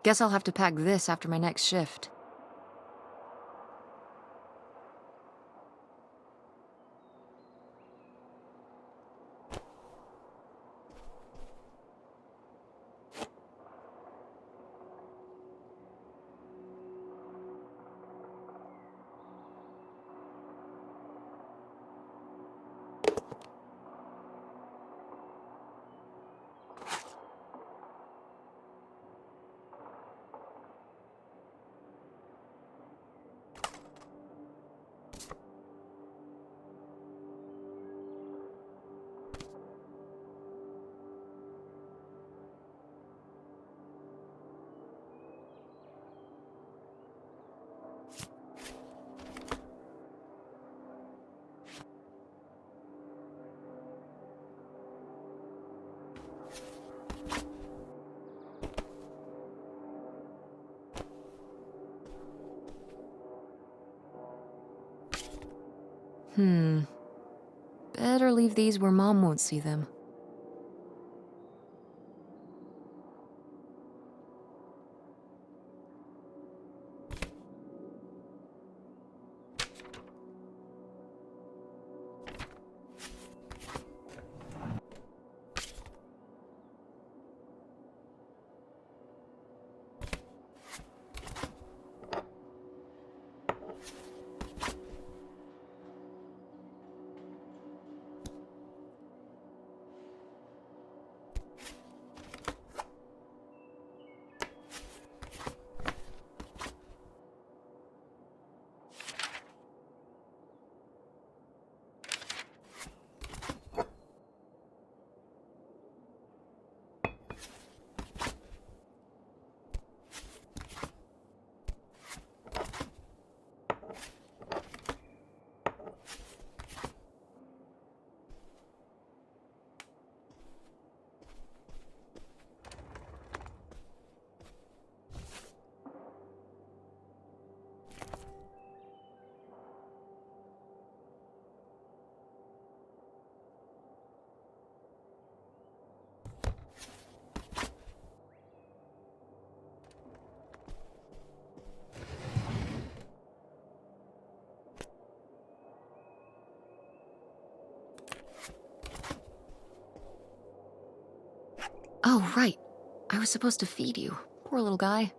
Guess I'll have to pack this after my next shift. Better leave these where Mom won't see them. Oh, right. I was supposed to feed you. Poor little guy.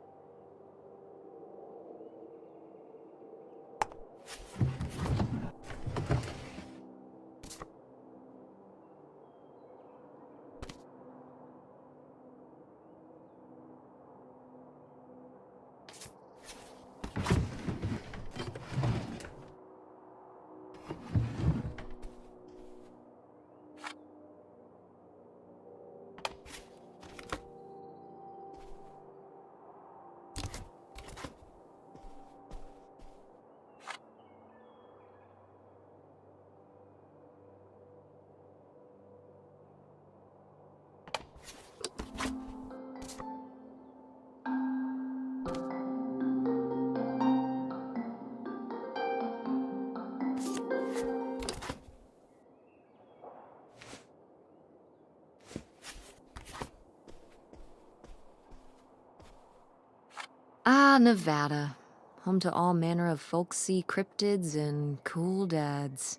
Ah, Nevada. Home to all manner of folksy cryptids and cool dads.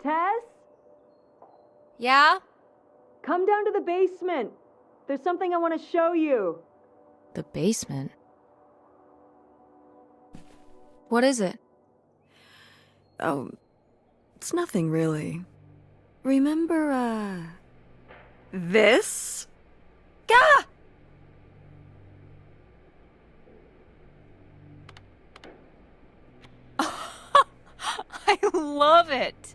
Tess? Yeah? Come down to the basement. There's something I want to show you. The basement? What is it? Oh, it's nothing really. Remember, this? Gah! I love it!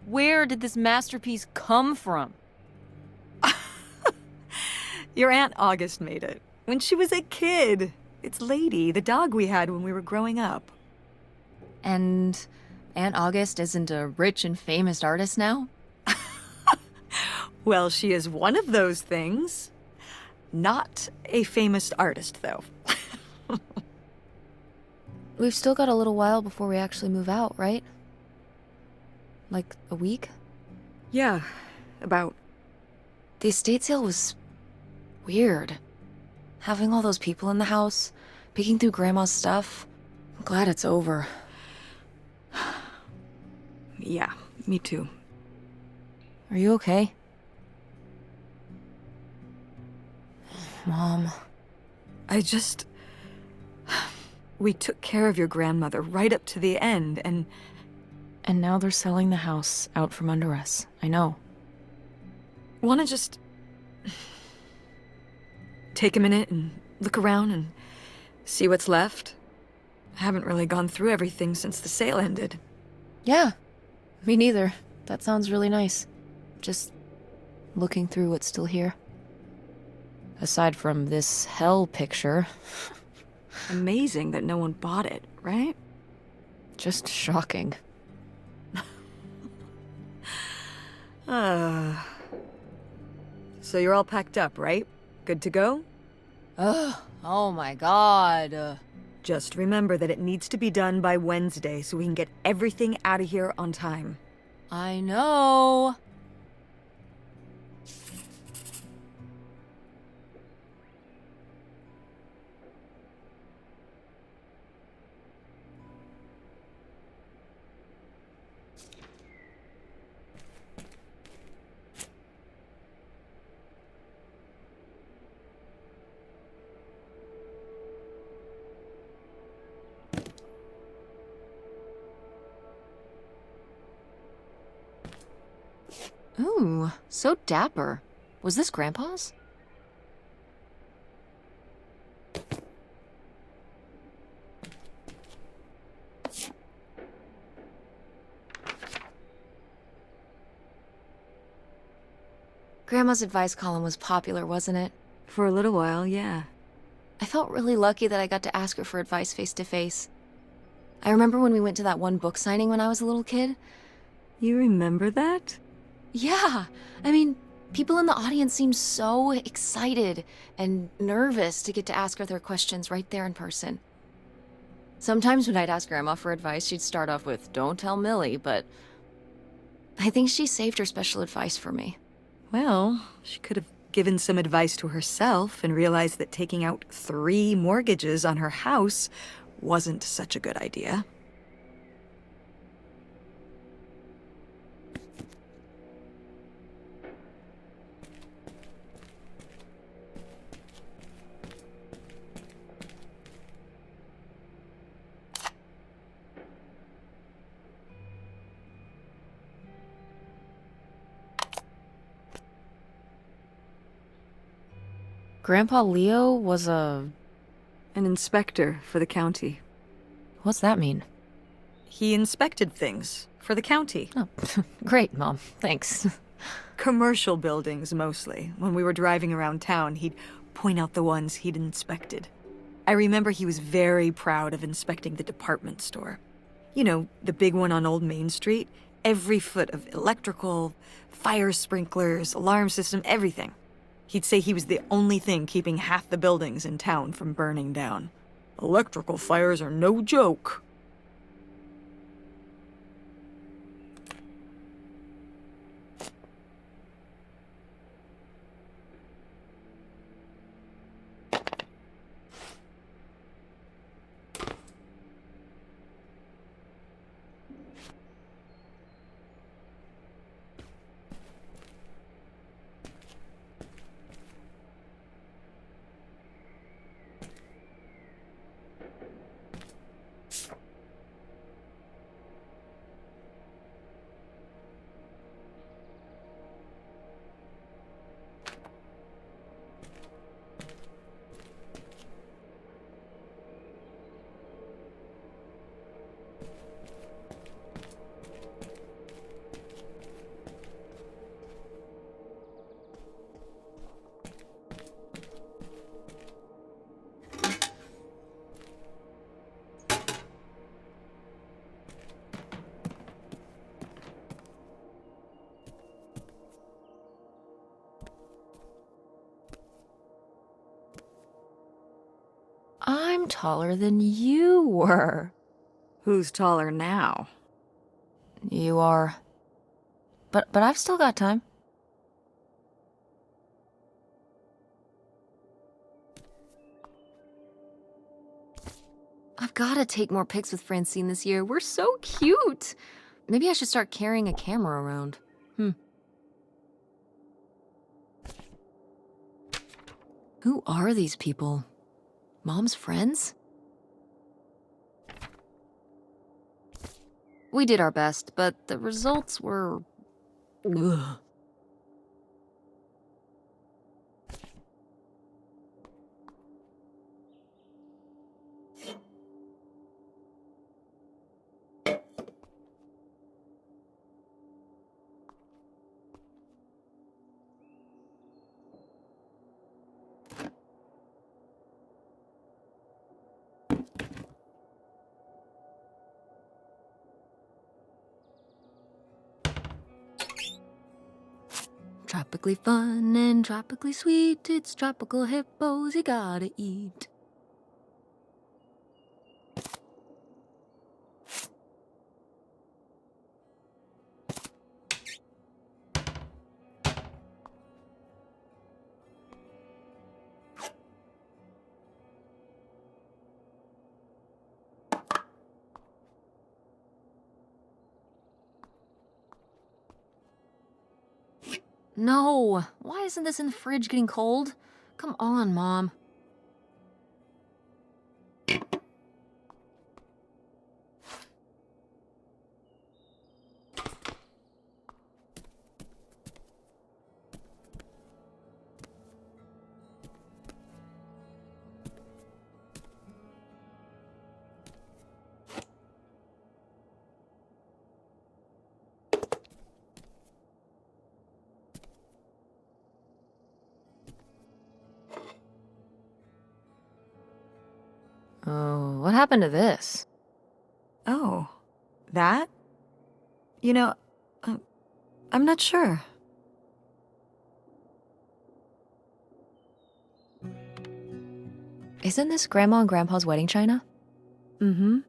Where did this masterpiece come from? Your Aunt August made it. When she was a kid. It's Lady, the dog we had when we were growing up. And Aunt August isn't a rich and famous artist now? Well, she is one of those things. Not a famous artist, though. We've still got a little while before we actually move out, right? Like a week? Yeah, about. The estate sale was weird. Having all those people in the house, picking through Grandma's stuff. I'm glad it's over. Yeah, me too. Are you okay? Mom. We took care of your grandmother right up to the end, and now they're selling the house out from under us. I know. wanna just take a minute and look around and see what's left. I haven't really gone through everything since the sale ended. Yeah, me neither. That sounds really nice. Just looking through what's still here. Aside from this hell picture. Amazing that no one bought it, right? Just shocking. So you're all packed up, right? Good to go? Ugh, oh my god. Just remember that it needs to be done by Wednesday so we can get everything out of here on time. I know. Ooh, so dapper. Was this Grandpa's? Grandma's advice column was popular, wasn't it? For a little while, yeah. I felt really lucky that I got to ask her for advice face to face. I remember when we went to that one book signing when I was a little kid. You remember that? Yeah, I mean, people in the audience seemed so excited and nervous to get to ask her their questions right there in person. Sometimes when I'd ask Grandma for advice, she'd start off with, "Don't tell Millie," but I think she saved her special advice for me. Well, she could have given some advice to herself and realized that taking out 3 mortgages on her house wasn't such a good idea. Grandpa Leo was a... An inspector for the county. What's that mean? He inspected things for the county. Oh, great, Mom. Thanks. Commercial buildings, mostly. When we were driving around town, he'd point out the ones he'd inspected. I remember he was very proud of inspecting the department store. You know, the big one on Old Main Street. Every foot of electrical, fire sprinklers, alarm system, everything. He'd say he was the only thing keeping half the buildings in town from burning down. Electrical fires are no joke. I'm taller than you were. Who's taller now? You are. But I've still got time. I've gotta take more pics with Francine this year. We're so cute. Maybe I should start carrying a camera around. Who are these people? Mom's friends? We did our best, but the results were... Ugh. Tropically fun and tropically sweet. It's tropical hippos you gotta eat. No! Why isn't this in the fridge getting cold? Come on, Mom. Oh, what happened to this? Oh, that? You know, I'm not sure. Isn't this Grandma and Grandpa's wedding china? Mm-hmm.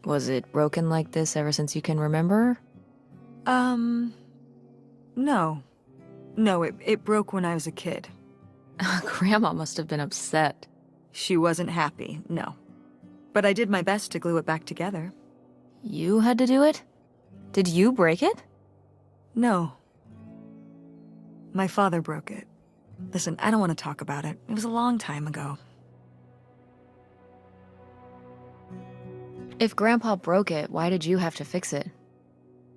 Was it broken like this ever since you can remember? No. No, it broke when I was a kid. Grandma must have been upset. She wasn't happy, no. But I did my best to glue it back together. You had to do it? Did you break it? No. My father broke it. Listen, I don't want to talk about it. It was a long time ago. If Grandpa broke it, why did you have to fix it?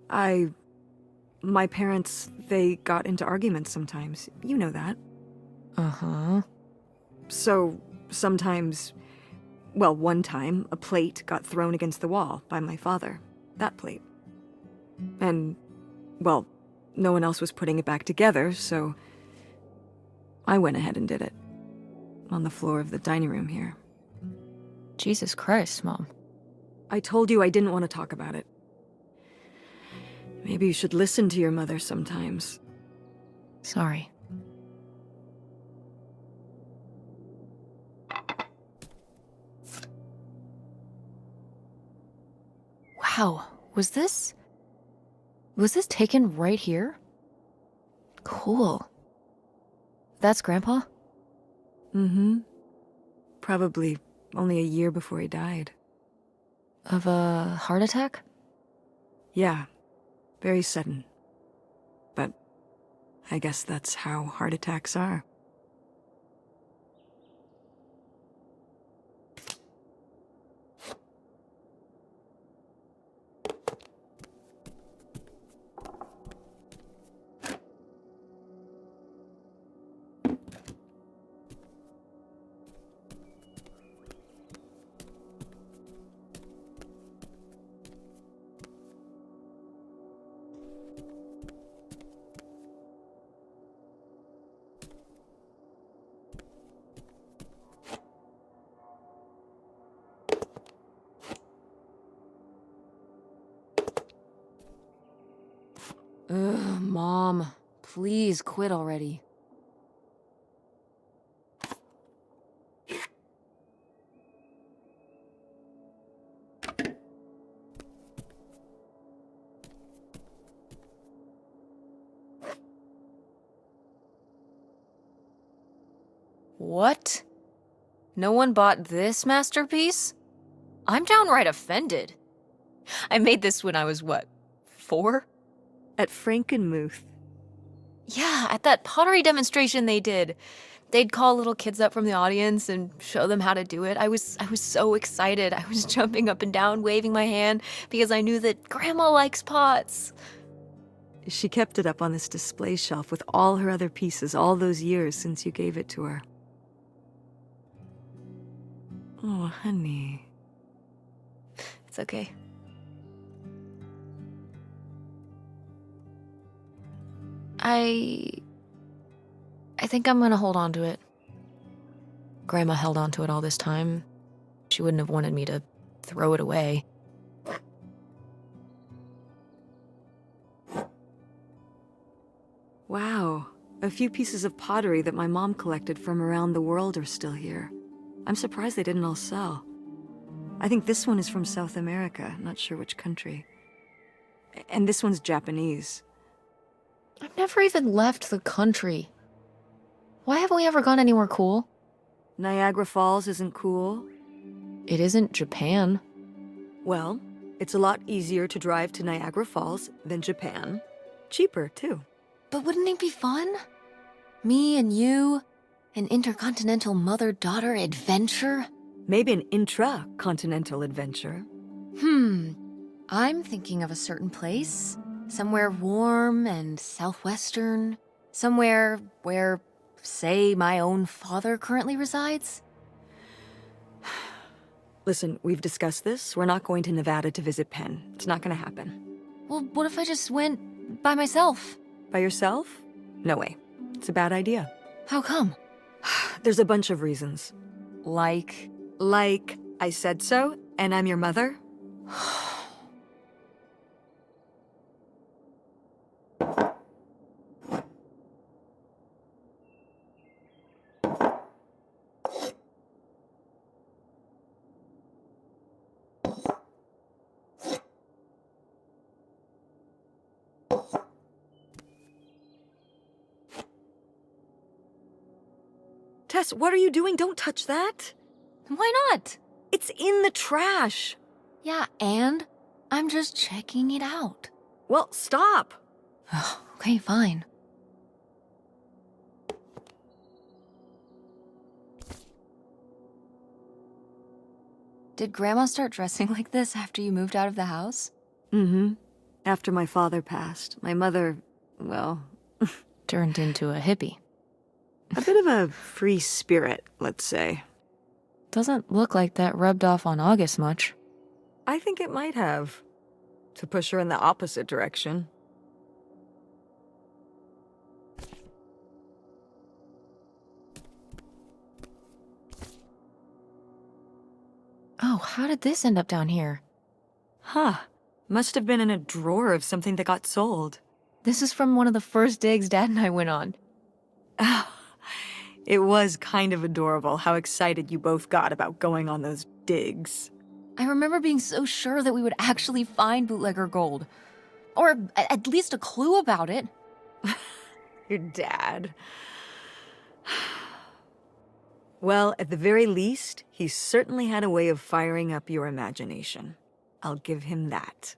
My parents, they got into arguments sometimes. You know that. Uh-huh. So, sometimes... Well, one time, a plate got thrown against the wall by my father. That plate. And, well, no one else was putting it back together, so... I went ahead and did it. On the floor of the dining room here. Jesus Christ, Mom. I told you I didn't want to talk about it. Maybe you should listen to your mother sometimes. Sorry. Wow, was this taken right here? Cool. That's Grandpa? Mm-hmm. Probably only a year before he died. Of a heart attack? Yeah, very sudden. But I guess that's how heart attacks are. Ugh, Mom. Please quit already. What? No one bought this masterpiece? I'm downright offended. I made this when I was, what, 4? At Frankenmuth. Yeah, at that pottery demonstration they did. They'd call little kids up from the audience and show them how to do it. I was so excited. I was jumping up and down, waving my hand, because I knew that Grandma likes pots. She kept it up on this display shelf with all her other pieces all those years since you gave it to her. Oh, honey. It's okay. I think I'm gonna hold on to it. Grandma held on to it all this time. She wouldn't have wanted me to throw it away. Wow. A few pieces of pottery that my mom collected from around the world are still here. I'm surprised they didn't all sell. I think this one is from South America, not sure which country. And this one's Japanese. I've never even left the country. Why haven't we ever gone anywhere cool? Niagara Falls isn't cool. It isn't Japan. Well, it's a lot easier to drive to Niagara Falls than Japan. Cheaper, too. But wouldn't it be fun? Me and you, an intercontinental mother-daughter adventure? Maybe an intra-continental adventure. I'm thinking of a certain place. Somewhere warm and southwestern. Somewhere where, say, my own father currently resides. Listen, we've discussed this. We're not going to Nevada to visit Penn. It's not gonna happen. Well, what if I just went by myself? By yourself? No way. It's a bad idea. How come? There's a bunch of reasons. Like... Like, I said so, and I'm your mother? Tess, what are you doing? Don't touch that. Why not? It's in the trash. Yeah, and I'm just checking it out. Well, stop. Okay, fine. Did Grandma start dressing like this after you moved out of the house? Mm-hmm. After my father passed, my mother, well... Turned into a hippie. A bit of a free spirit, let's say. Doesn't look like that rubbed off on August much. I think it might have. To push her in the opposite direction. Oh, how did this end up down here? Huh. Must have been in a drawer of something that got sold. This is from one of the first digs Dad and I went on. It was kind of adorable how excited you both got about going on those digs. I remember being so sure that we would actually find bootlegger gold. Or at least a clue about it. Your dad. Well, at the very least, he certainly had a way of firing up your imagination. I'll give him that.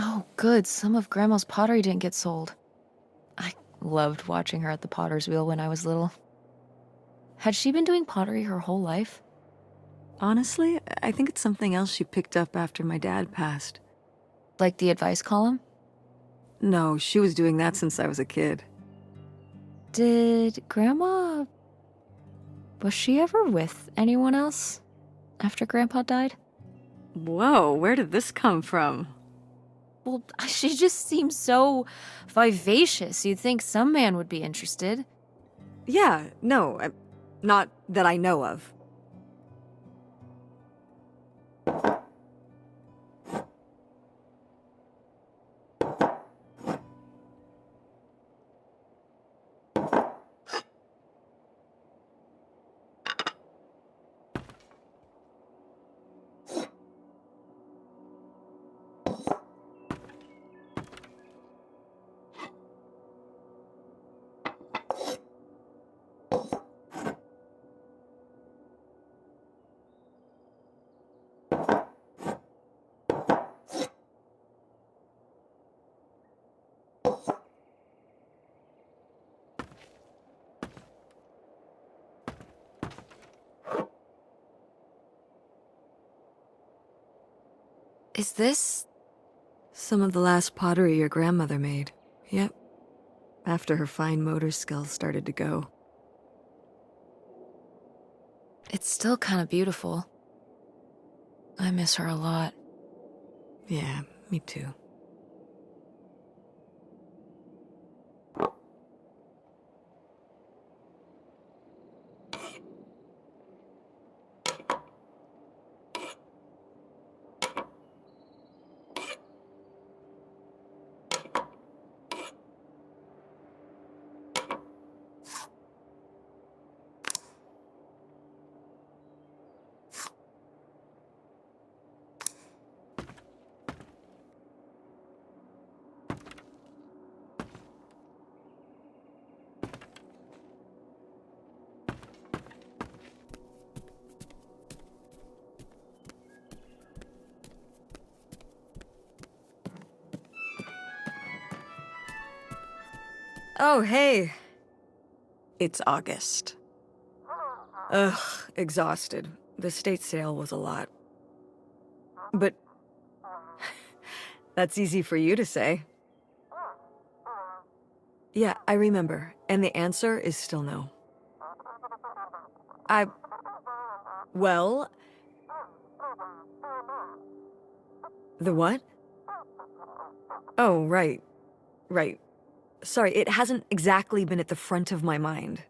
Oh, good. Some of Grandma's pottery didn't get sold. I loved watching her at the potter's wheel when I was little. Had she been doing pottery her whole life? Honestly, I think it's something else she picked up after my dad passed. Like the advice column? No, she was doing that since I was a kid. Did Grandma... Was she ever with anyone else after Grandpa died? Whoa, where did this come from? Well, she just seems so vivacious. You'd think some man would be interested. Yeah, no, not that I know of. Is this... Some of the last pottery your grandmother made. Yep. After her fine motor skills started to go. It's still kind of beautiful. I miss her a lot. Yeah, me too. Oh, hey. It's August. Ugh, exhausted. The estate sale was a lot. But that's easy for you to say. Yeah, I remember. And the answer is still no. Well... The what? Oh, right. Right. Sorry, it hasn't exactly been at the front of my mind.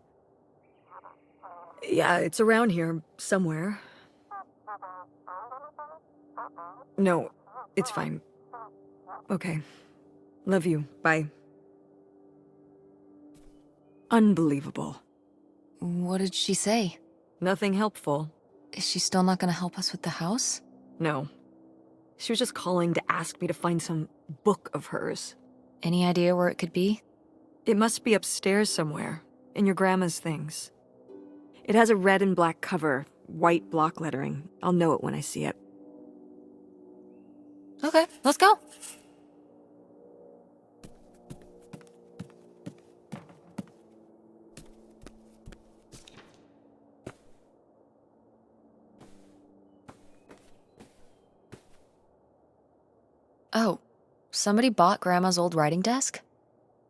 Yeah, it's around here, somewhere. No, it's fine. Okay. Love you. Bye. Unbelievable. What did she say? Nothing helpful. Is she still not gonna help us with the house? No. She was just calling to ask me to find some book of hers. Any idea where it could be? It must be upstairs somewhere, in your grandma's things. It has a red and black cover, white block lettering. I'll know it when I see it. Okay, let's go. Oh, somebody bought Grandma's old writing desk?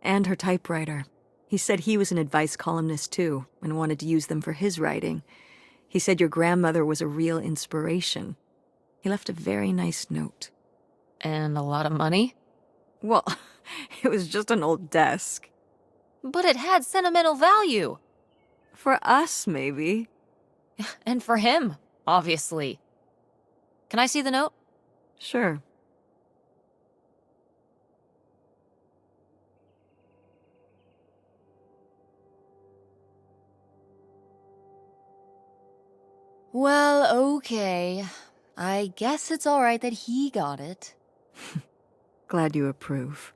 And her typewriter. He said he was an advice columnist too, and wanted to use them for his writing. He said your grandmother was a real inspiration. He left a very nice note. And a lot of money? Well, It was just an old desk. But it had sentimental value. For us, maybe. And for him, obviously. Can I see the note? Sure. Well, okay. I guess it's all right that he got it. Glad you approve.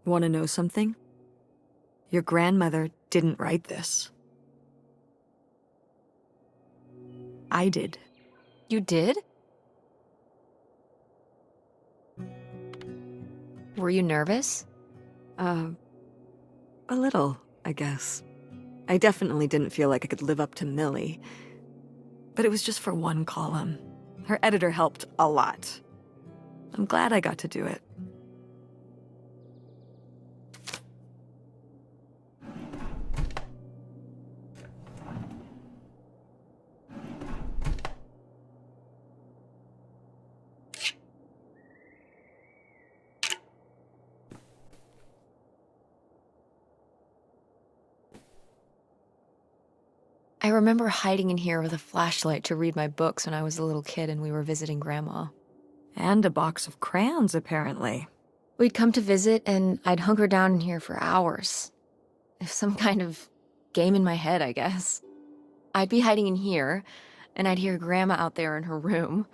Want to know something? Your grandmother didn't write this. I did. You did? Were you nervous? A little, I guess. I definitely didn't feel like I could live up to Millie. But it was just for one column. Her editor helped a lot. I'm glad I got to do it. I remember hiding in here with a flashlight to read my books when I was a little kid and we were visiting Grandma. And a box of crayons, apparently. We'd come to visit and I'd hunker down in here for hours. Some kind of game in my head, I guess. I'd be hiding in here, and I'd hear Grandma out there in her room,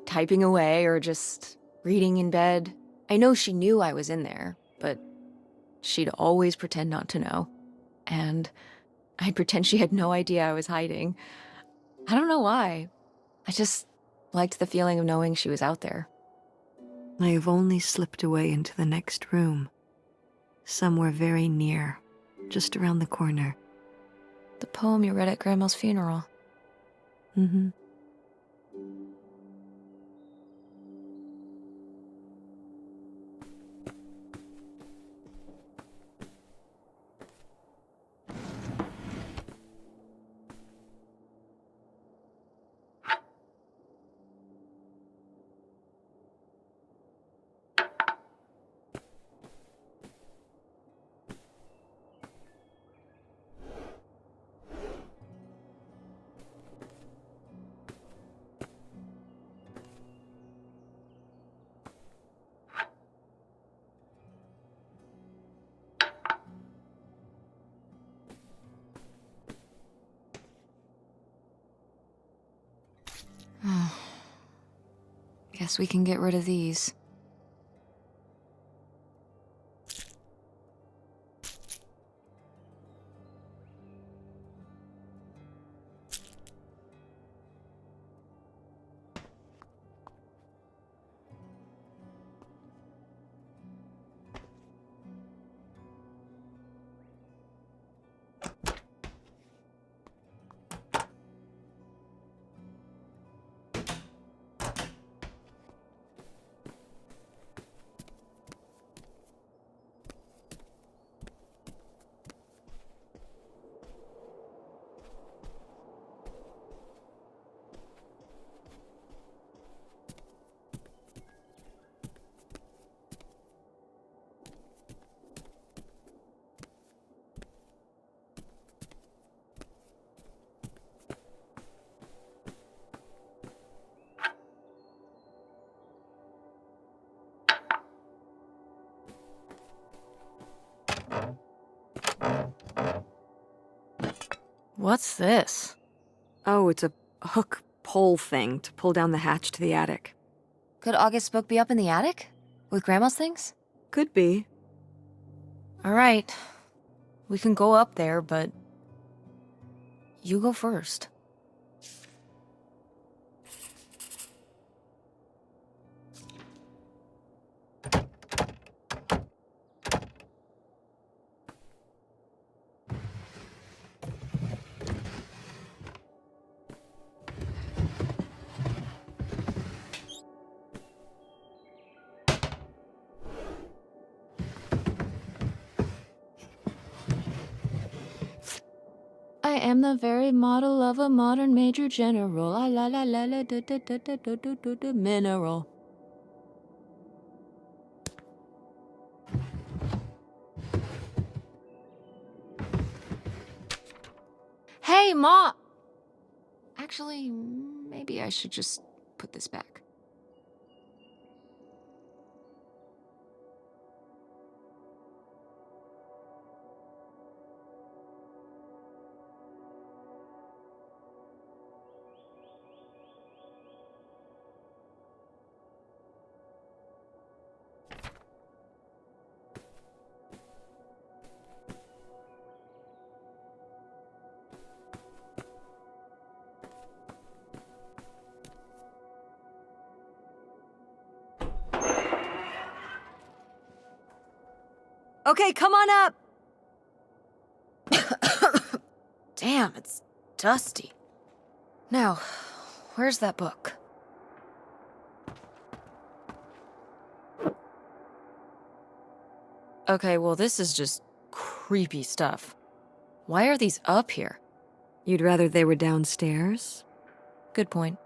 typing away or just reading in bed. I know she knew I was in there, but she'd always pretend not to know. And I'd pretend she had no idea I was hiding. I don't know why. I just liked the feeling of knowing she was out there. I have only slipped away into the next room. Somewhere very near, just around the corner. The poem you read at Grandma's funeral. Mm-hmm. Guess we can get rid of these. What's this? Oh, it's a hook pole thing to pull down the hatch to the attic. Could August's book be up in the attic? With Grandma's things? Could be. All right. We can go up there, but you go first. I am the very model of a modern major general. La la la la la da da da da da da da da mineral. Hey, Ma! Actually, maybe I should just put this back. Okay, come on up! Damn, it's dusty. Now, where's that book? Okay, well, this is just creepy stuff. Why are these up here? You'd rather they were downstairs? Good point.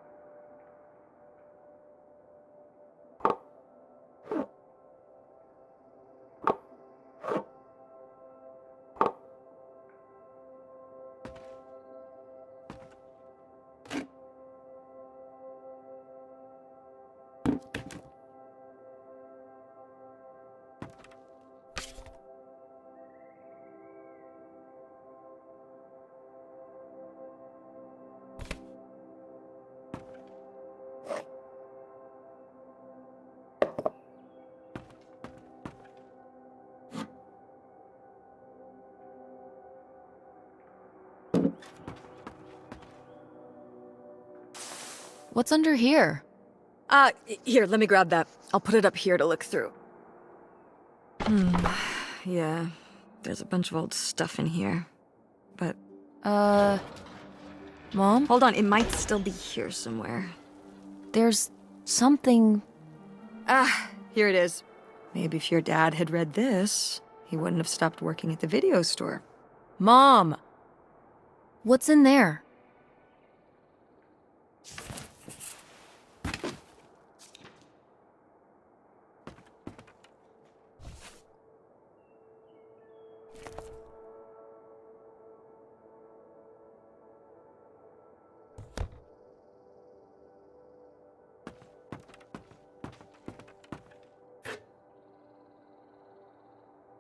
What's under here? Here, let me grab that. I'll put it up here to look through. Yeah, there's a bunch of old stuff in here. But, Mom? hold on, it might still be here somewhere. There's something... Here it is. Maybe if your dad had read this, he wouldn't have stopped working at the video store. Mom! What's in there?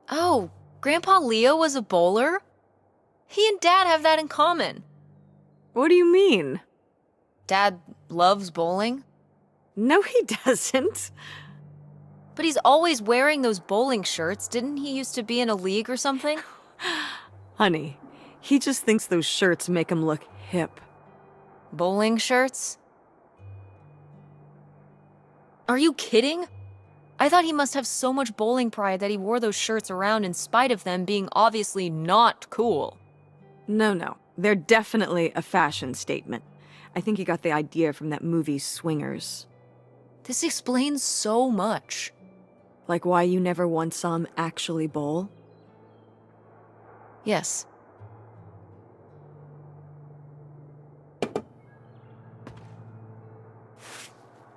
Oh, Grandpa Leo was a bowler? He and Dad have that in common. What do you mean? Dad loves bowling, No, he doesn't. but he's always wearing those bowling shirts. Didn't he used to be in a league or something? Honey, he just thinks those shirts make him look hip. Bowling shirts? Are you kidding? I thought he must have so much bowling pride that he wore those shirts around in spite of them being obviously not cool. No. They're definitely a fashion statement. I think he got the idea from that movie Swingers. This explains so much. Like why you never once saw him actually bowl? Yes.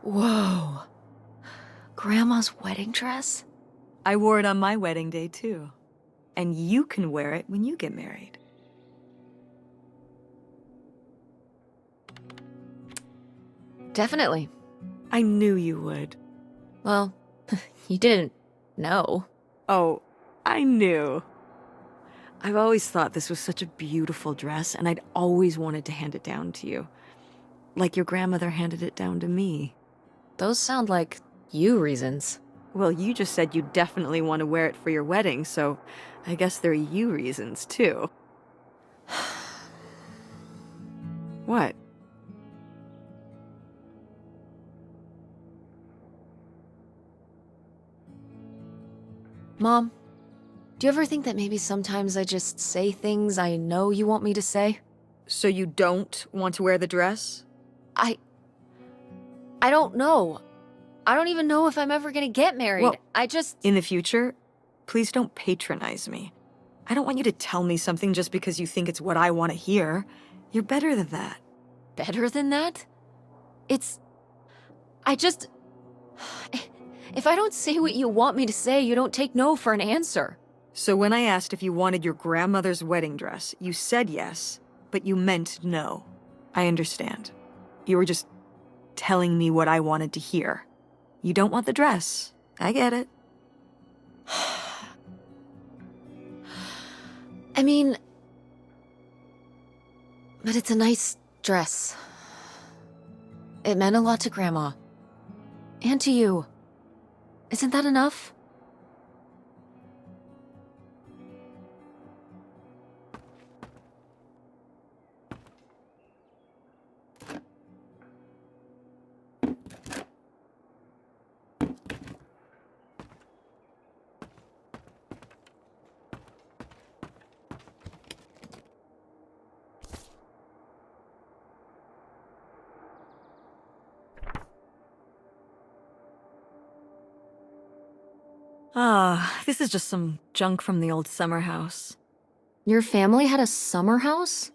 Whoa. Grandma's wedding dress? I wore it on my wedding day, too. And you can wear it when you get married. Definitely. I knew you would. Well, you didn't know. Oh, I knew. I've always thought this was such a beautiful dress, and I'd always wanted to hand it down to you. Like your grandmother handed it down to me. Those sound like you reasons. Well, you just said you definitely want to wear it for your wedding, so I guess there are you reasons, too. What? Mom, do you ever think that maybe sometimes I just say things I know you want me to say? So you don't want to wear the dress? I don't know. I don't even know if I'm ever gonna get married. Well, I just... In the future, please don't patronize me. I don't want you to tell me something just because you think it's what I want to hear. You're better than that. Better than that? I just... If I don't say what you want me to say, you don't take no for an answer. So when I asked if you wanted your grandmother's wedding dress, you said yes, but you meant no. I understand. You were just telling me what I wanted to hear. You don't want the dress. I get it. I mean... But it's a nice dress. It meant a lot to Grandma. And to you. Isn't that enough? This is just some junk from the old summer house. Your family had a summer house?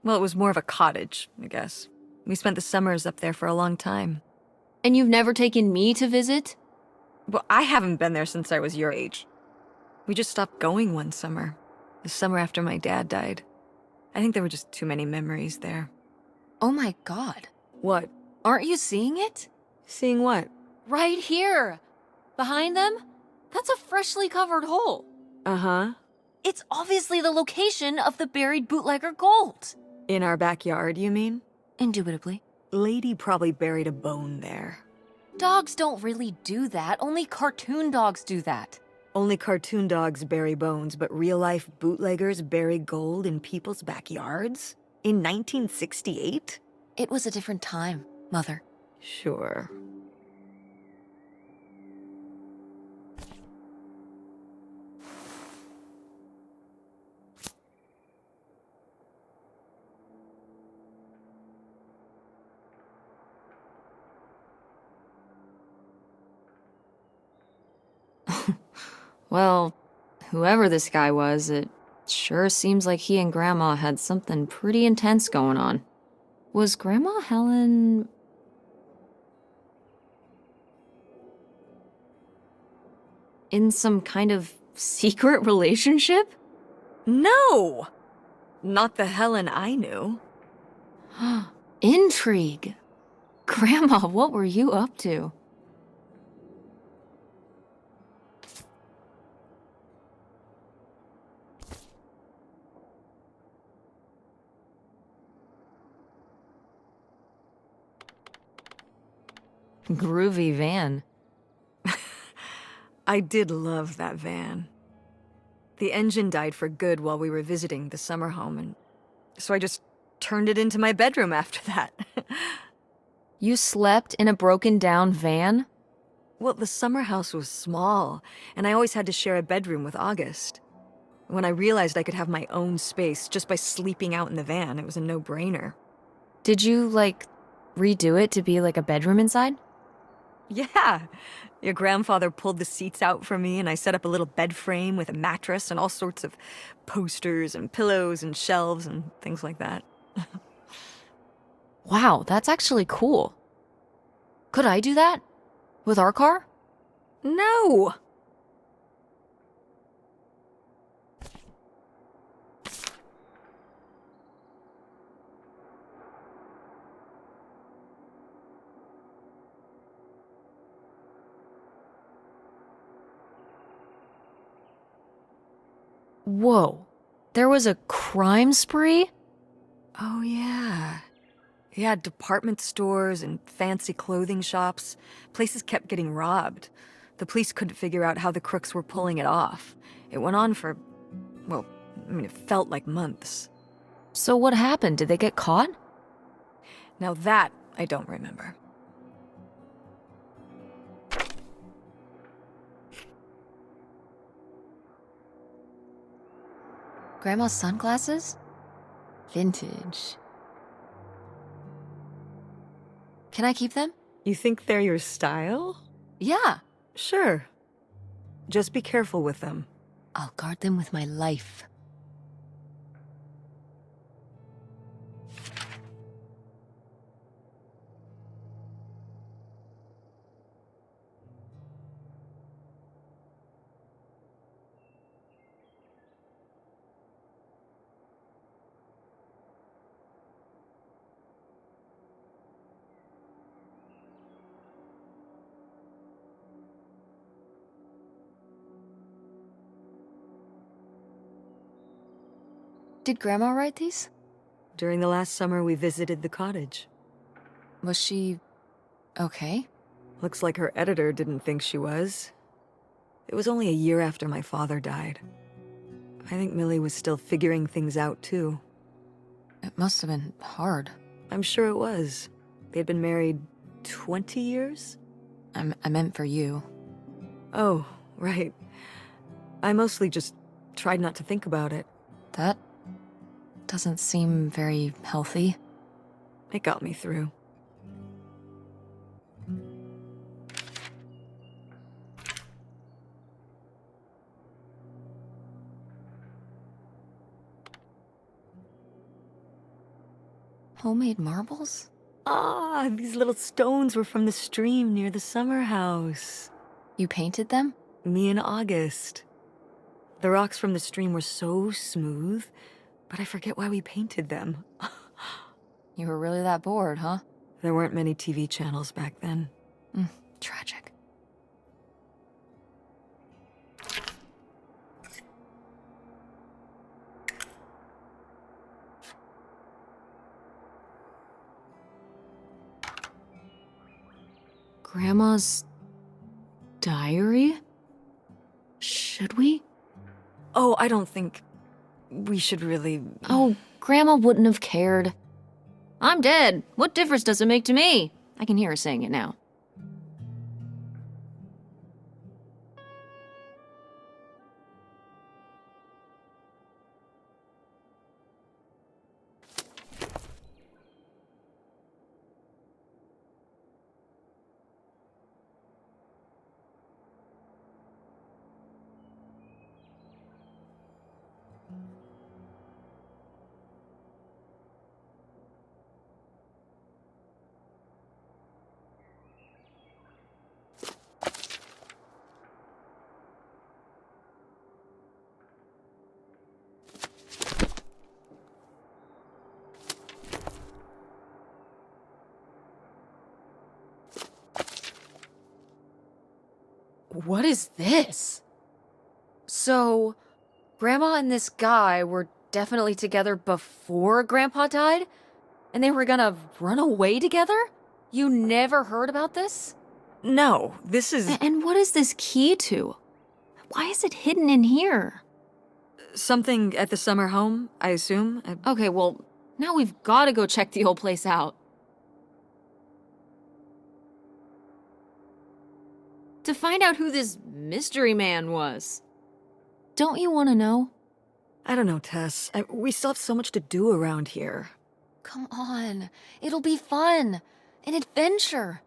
Well, it was more of a cottage, I guess. We spent the summers up there for a long time. And you've never taken me to visit? Well, I haven't been there since I was your age. We just stopped going one summer. The summer after my dad died. I think there were just too many memories there. Oh my god. What? Aren't you seeing it? Seeing what? Right here! Behind them? That's a freshly covered hole. Uh-huh. It's obviously the location of the buried bootlegger gold. In our backyard, you mean? Indubitably. Lady probably buried a bone there. Dogs don't really do that. Only cartoon dogs do that. Only cartoon dogs bury bones, but real-life bootleggers bury gold in people's backyards? In 1968? It was a different time, Mother. Sure. Well, whoever this guy was, it sure seems like he and Grandma had something pretty intense going on. Was Grandma Helen... in some kind of secret relationship? No! Not the Helen I knew. Intrigue. Grandma, what were you up to? Groovy van. I did love that van. The engine died for good while we were visiting the summer home, and so I just turned it into my bedroom after that. You slept in a broken down van? Well, the summer house was small, and I always had to share a bedroom with August. When I realized I could have my own space just by sleeping out in the van, it was a no-brainer. Did you, redo it to be like a bedroom inside? Yeah. Your grandfather pulled the seats out for me, and I set up a little bed frame with a mattress and all sorts of posters and pillows and shelves and things like that. Wow, that's actually cool. Could I do that? With our car? No! Whoa. There was a crime spree? Oh, yeah. Yeah, department stores and fancy clothing shops. Places kept getting robbed. The police couldn't figure out how the crooks were pulling it off. It went on for, well, it felt like months. So what happened? Did they get caught? Now that I don't remember. Grandma's sunglasses? Vintage. Can I keep them? You think they're your style? Yeah. Sure. Just be careful with them. I'll guard them with my life. Did Grandma write these? During the last summer, we visited the cottage. Was she okay? Looks like her editor didn't think she was. It was only a year after my father died. I think Millie was still figuring things out, too. It must have been hard. I'm sure it was. They'd been married 20 years? I meant for you. Oh, right. I mostly just tried not to think about it. That doesn't seem very healthy. It got me through. Homemade marbles? Ah, these little stones were from the stream near the summer house. You painted them? Me and August. The rocks from the stream were so smooth, but I forget why we painted them. You were really that bored, huh? There weren't many TV channels back then. Tragic. Grandma's diary? Should we? Oh, I don't think we should really... Oh, Grandma wouldn't have cared. I'm dead. What difference does it make to me? I can hear her saying it now. What is this? So, Grandma and this guy were definitely together before Grandpa died? And they were gonna run away together? You never heard about this? No, this is... And what is this key to? Why is it hidden in here? something at the summer home, I assume? Okay, well, now we've gotta go check the old place out. To find out who this mystery man was. Don't you want to know? I don't know, Tess. We still have so much to do around here. Come on. It'll be fun. An adventure.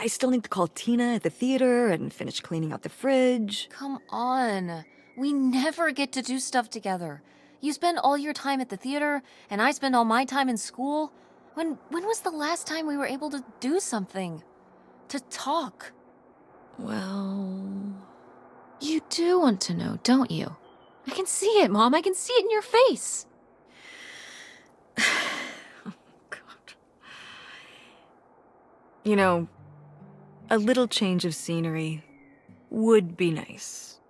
I still need to call Tina at the theater and finish cleaning out the fridge. Come on. We never get to do stuff together. You spend all your time at the theater, and I spend all my time in school. When was the last time we were able to do something? To talk? Well... You do want to know, don't you? I can see it, Mom. I can see it in your face. Oh, God. You know, a little change of scenery would be nice.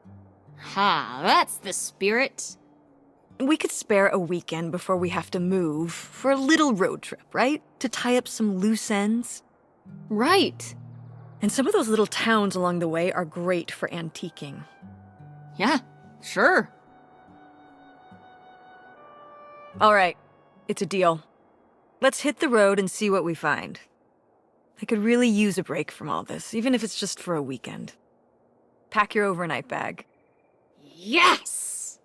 Ha, that's the spirit. We could spare a weekend before we have to move for a little road trip, right? To tie up some loose ends. Right. And some of those little towns along the way are great for antiquing. Yeah, sure. All right, it's a deal. Let's hit the road and see what we find. I could really use a break from all this, even if it's just for a weekend. Pack your overnight bag. Yes!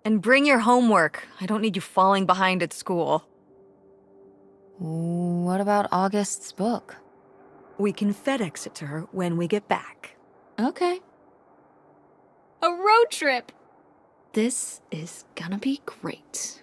And bring your homework. I don't need you falling behind at school. What about August's book? We can FedEx it to her when we get back. Okay. A road trip! This is gonna be great.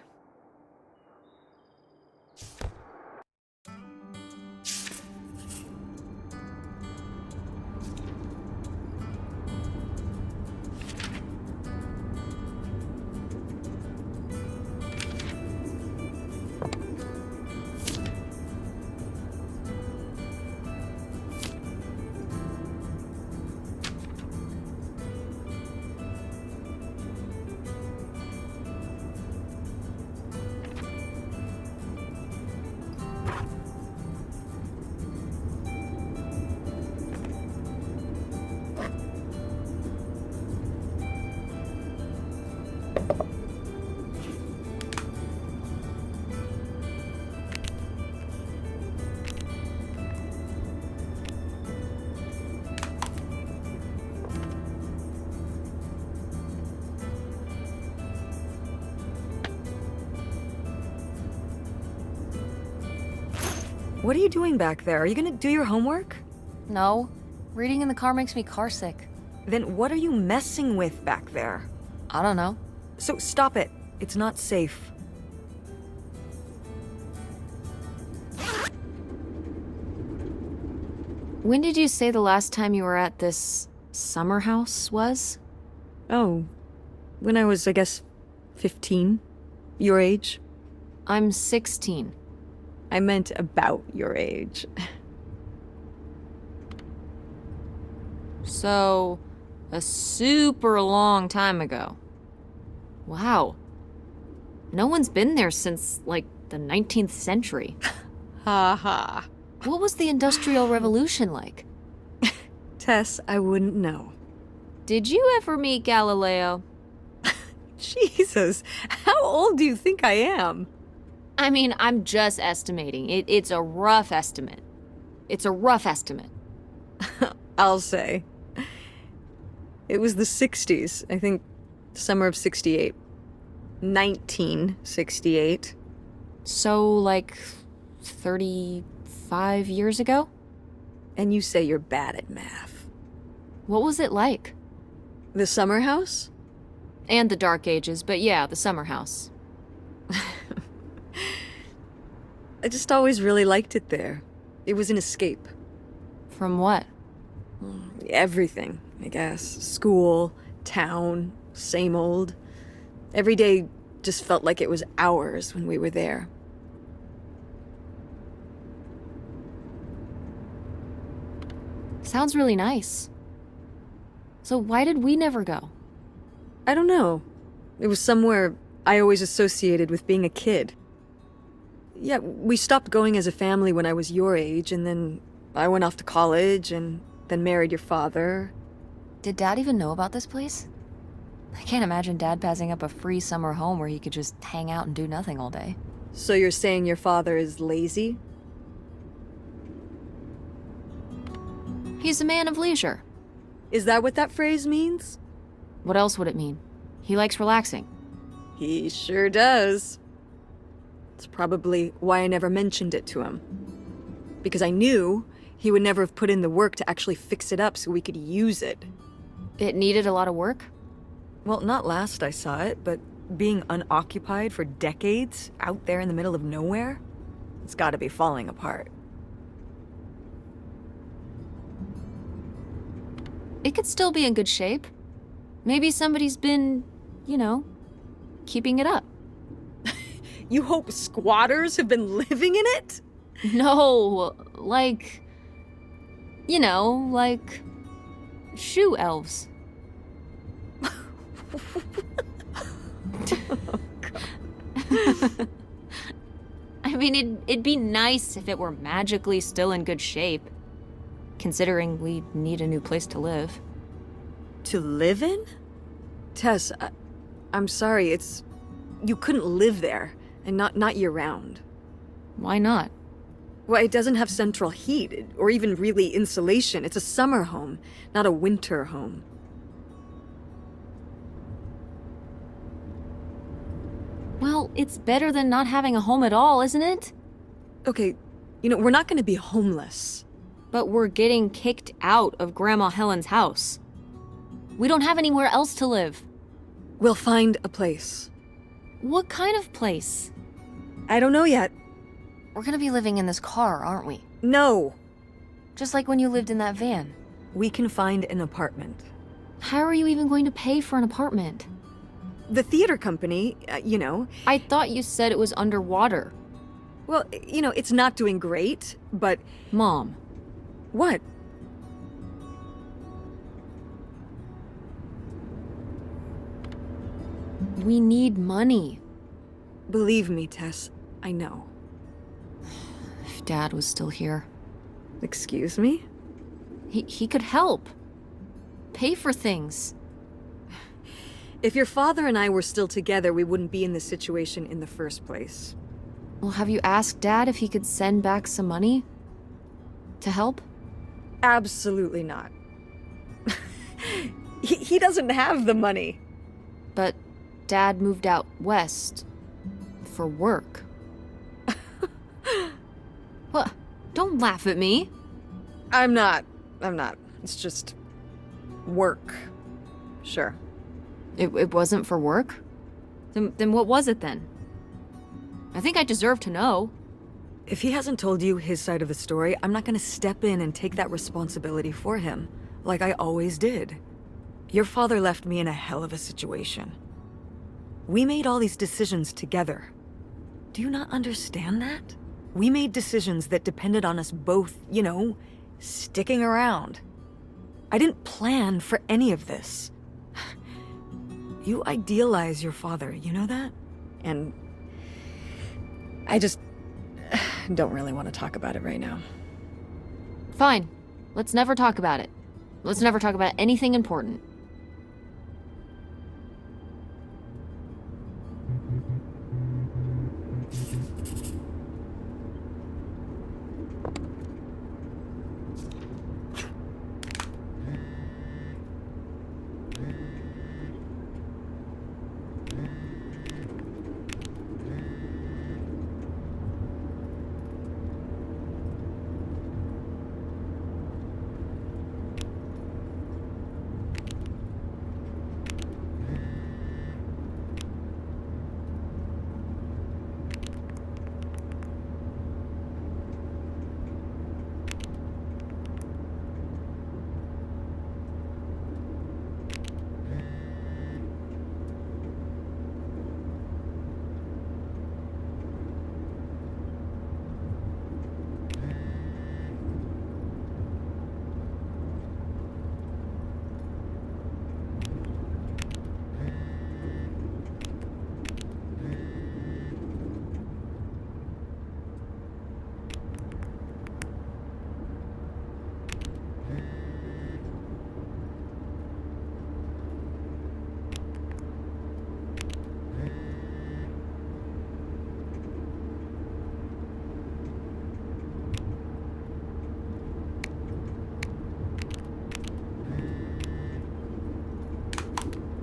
What are you doing back there? Are you gonna do your homework? No, reading in the car makes me carsick. Then what are you messing with back there? I don't know. So stop it. It's not safe. When did you say the last time you were at this summer house was? Oh, when I was, I guess, 15? Your age? I'm 16. I meant about your age. So, a super long time ago. Wow. No one's been there since, like, the 19th century. Ha ha. What was the Industrial Revolution like? Tess, I wouldn't know. Did you ever meet Galileo? Jesus, how old do you think I am? I mean, I'm just estimating. It's a rough estimate. It's a rough estimate. I'll say. It was the 60s, I think, summer of 68. 1968. So, like, 35 years ago? And you say you're bad at math. What was it like? The summer house? And the Dark Ages, but yeah, the summer house. I just always really liked it there. It was an escape. From what? Everything, I guess. School, town, same old. Every day just felt like it was hours when we were there. Sounds really nice. So why did we never go? I don't know. It was somewhere I always associated with being a kid. Yeah, we stopped going as a family when I was your age, and then I went off to college and then married your father. Did Dad even know about this place? I can't imagine Dad passing up a free summer home where he could just hang out and do nothing all day. So you're saying your father is lazy? He's a man of leisure. Is that what that phrase means? What else would it mean? He likes relaxing. He sure does. It's probably why I never mentioned it to him. Because I knew he would never have put in the work to actually fix it up so we could use it. It needed a lot of work? Well, not last I saw it, but being unoccupied for decades out there in the middle of nowhere, it's gotta be falling apart. It could still be in good shape. Maybe somebody's been, you know, keeping it up. You hope squatters have been living in it? No, like, you know, like shoe elves. I mean, it'd be nice if it were magically still in good shape, considering we need a new place to live. To live in? Tess, I'm sorry, you couldn't live there, and not year-round. Why not? Well, it doesn't have central heat, or even really insulation. It's a summer home, not a winter home. Well, it's better than not having a home at all, isn't it? Okay, we're not gonna be homeless. But we're getting kicked out of Grandma Helen's house. We don't have anywhere else to live. We'll find a place. What kind of place? I don't know yet. We're gonna be living in this car, aren't we? No! Just like when you lived in that van. We can find an apartment. How are you even going to pay for an apartment? The theater company, you know. I thought you said it was underwater. Well, you know, it's not doing great, but. Mom. What? We need money. Believe me, Tess, I know. If Dad was still here. Excuse me? He could help. Pay for things. If your father and I were still together, we wouldn't be in this situation in the first place. Well, have you asked Dad if he could send back some money? To help? Absolutely not. he doesn't have the money. But Dad moved out west. For work. What? Don't laugh at me. I'm not. It's just. work. Sure. It wasn't for work? Then what was it then? I think I deserve to know. If he hasn't told you his side of the story, I'm not gonna step in and take that responsibility for him, like I always did. Your father left me in a hell of a situation. We made all these decisions together. Do you not understand that? We made decisions that depended on us both, you know, sticking around. I didn't plan for any of this. You idealize your father, you know that? And I just don't really want to talk about it right now. Fine. Let's never talk about it. Let's never talk about anything important.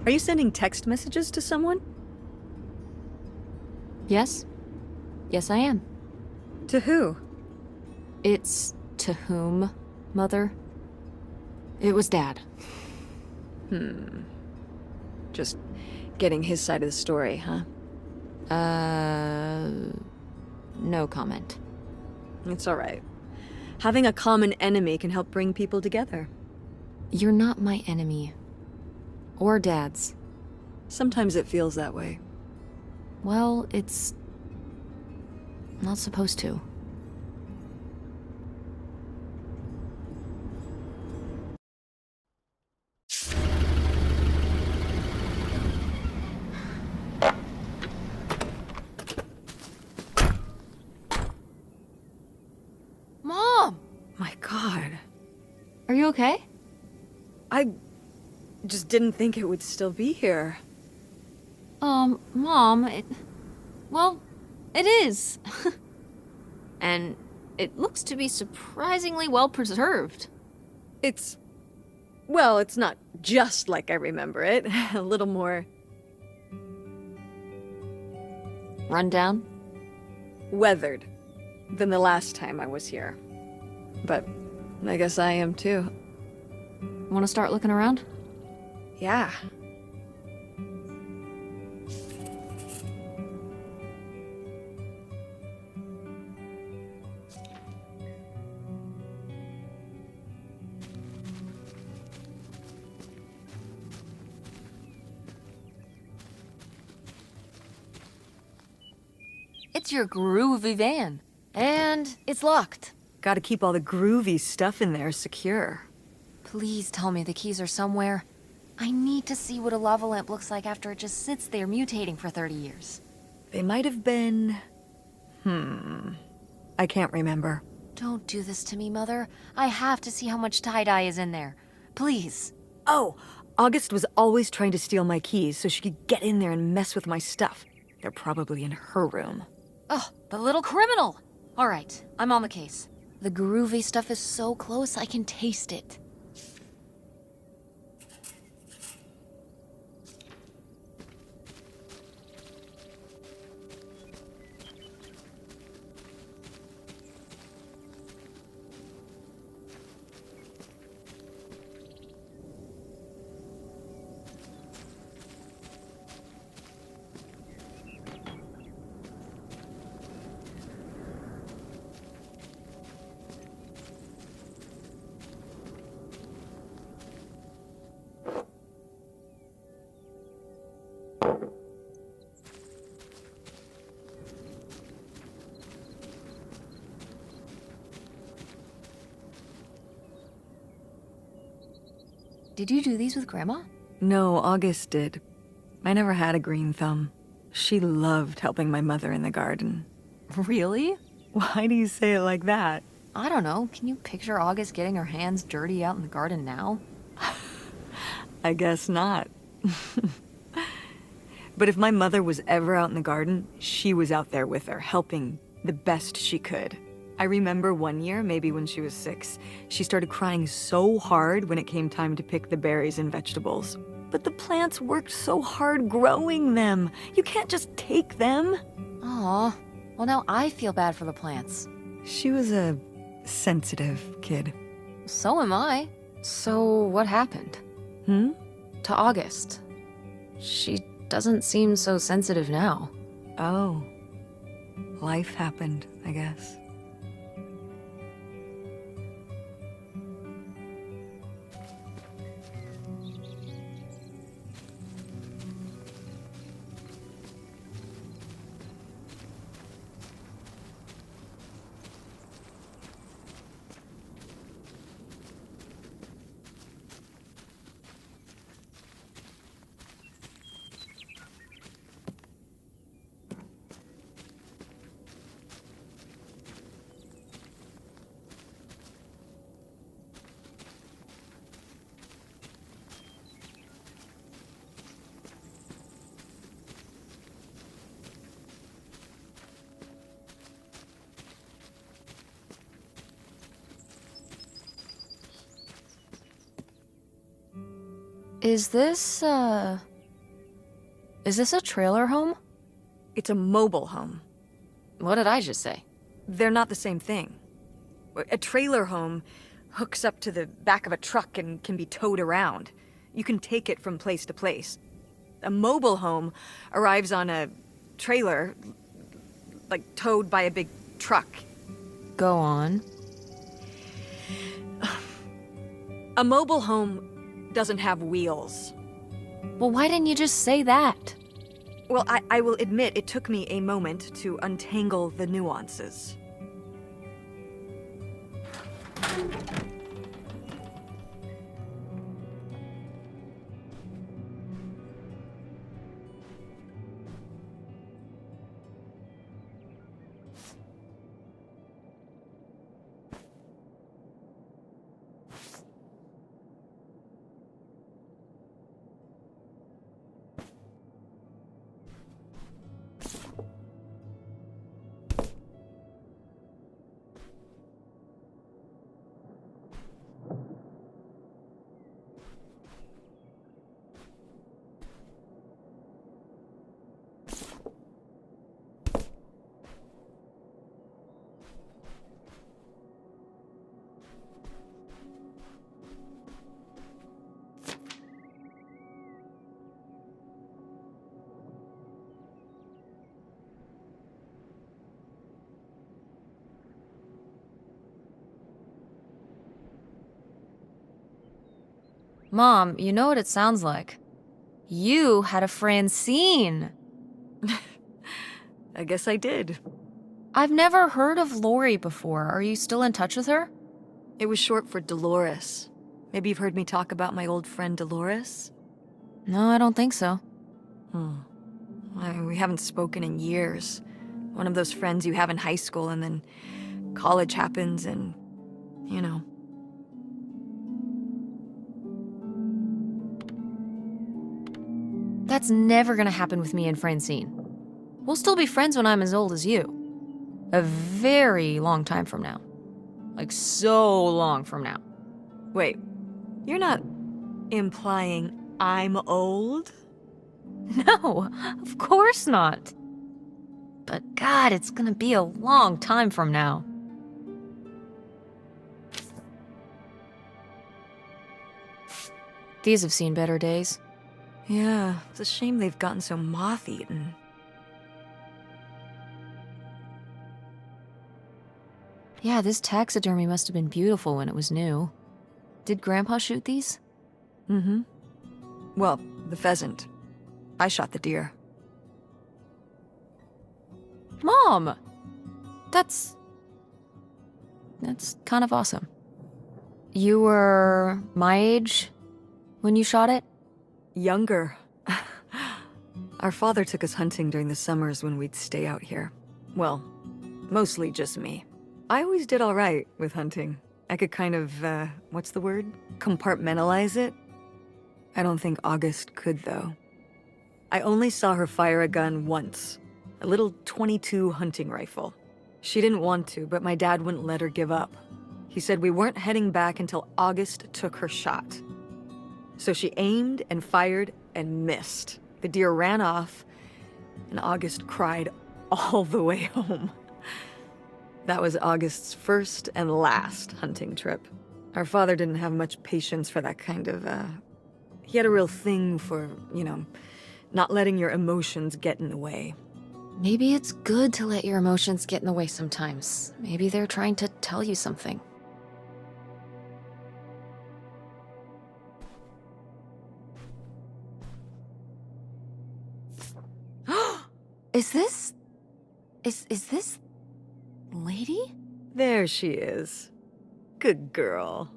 Are you sending text messages to someone? Yes? Yes, I am. To who? It's to whom, Mother? It was Dad. Just getting his side of the story, huh? No comment. It's all right. Having a common enemy can help bring people together. You're not my enemy. Or Dad's. Sometimes it feels that way. Well, it's not supposed to. Mom! My God. Are you okay? I just didn't think it would still be here. Mom, well, it is. And it looks to be surprisingly well preserved. Well, it's not just like I remember it. A little more Run down? weathered than the last time I was here. But I guess I am too. Want to start looking around? Yeah. It's your groovy van. And it's locked. Gotta keep all the groovy stuff in there secure. Please tell me the keys are somewhere. I need to see what a lava lamp looks like after it just sits there mutating for 30 years. They might have been... I can't remember. Don't do this to me, Mother. I have to see how much tie-dye is in there. Please. Oh, August was always trying to steal my keys so she could get in there and mess with my stuff. They're probably in her room. Oh, the little criminal! All right, I'm on the case. The groovy stuff is so close, I can taste it. Did you do these with Grandma? No, August did. I never had a green thumb. She loved helping my mother in the garden. Really? Why do you say it like that? I don't know. Can you picture August getting her hands dirty out in the garden now? I guess not. But if my mother was ever out in the garden, she was out there with her, helping the best she could. I remember one year, maybe when she was 6, she started crying so hard when it came time to pick the berries and vegetables. But the plants worked so hard growing them. You can't just take them. Aw. Well, now I feel bad for the plants. She was a sensitive kid. So am I. So what happened? To August? She doesn't seem so sensitive now. Oh. Life happened, I guess. Is this a trailer home? It's a mobile home. What did I just say? They're not the same thing. A trailer home hooks up to the back of a truck and can be towed around. You can take it from place to place. A mobile home arrives on a trailer, like towed by a big truck. Go on. A mobile home doesn't have wheels. Well, why didn't you just say that? Well, I will admit it took me a moment to untangle the nuances. Mom, you know what it sounds like. You had a Francine. I guess I did. I've never heard of Lori before. Are you still in touch with her? It was short for Dolores. Maybe you've heard me talk about my old friend Dolores? No, I don't think so. We haven't spoken in years. One of those friends you have in high school and then college happens and, you know. That's never gonna happen with me and Francine. We'll still be friends when I'm as old as you. A very long time from now. Like, so long from now. Wait, you're not implying I'm old? No, of course not. But God, it's gonna be a long time from now. These have seen better days. Yeah, it's a shame they've gotten so moth-eaten. Yeah, this taxidermy must have been beautiful when it was new. Did Grandpa shoot these? Mm-hmm. Well, the pheasant. I shot the deer. Mom! That's kind of awesome. You were my age when you shot it? Younger. Our father took us hunting during the summers when we'd stay out here. Well, mostly just me. I always did all right with hunting. I could kind of, what's the word? Compartmentalize it? I don't think August could, though. I only saw her fire a gun once. A little .22 hunting rifle. She didn't want to, but my dad wouldn't let her give up. He said we weren't heading back until August took her shot. So she aimed and fired and missed. The deer ran off, and August cried all the way home. That was August's first and last hunting trip. Our father didn't have much patience for that kind of, He had a real thing for, you know, not letting your emotions get in the way. Maybe it's good to let your emotions get in the way sometimes. Maybe they're trying to tell you something. Is this... Is this... lady? There she is. Good girl.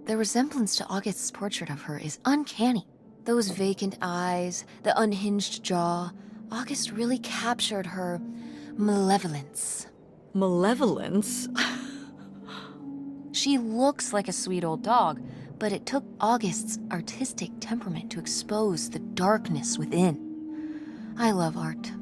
The resemblance to August's portrait of her is uncanny. Those vacant eyes, the unhinged jaw. August really captured her malevolence. Malevolence? She looks like a sweet old dog, but it took August's artistic temperament to expose the darkness within. I love art.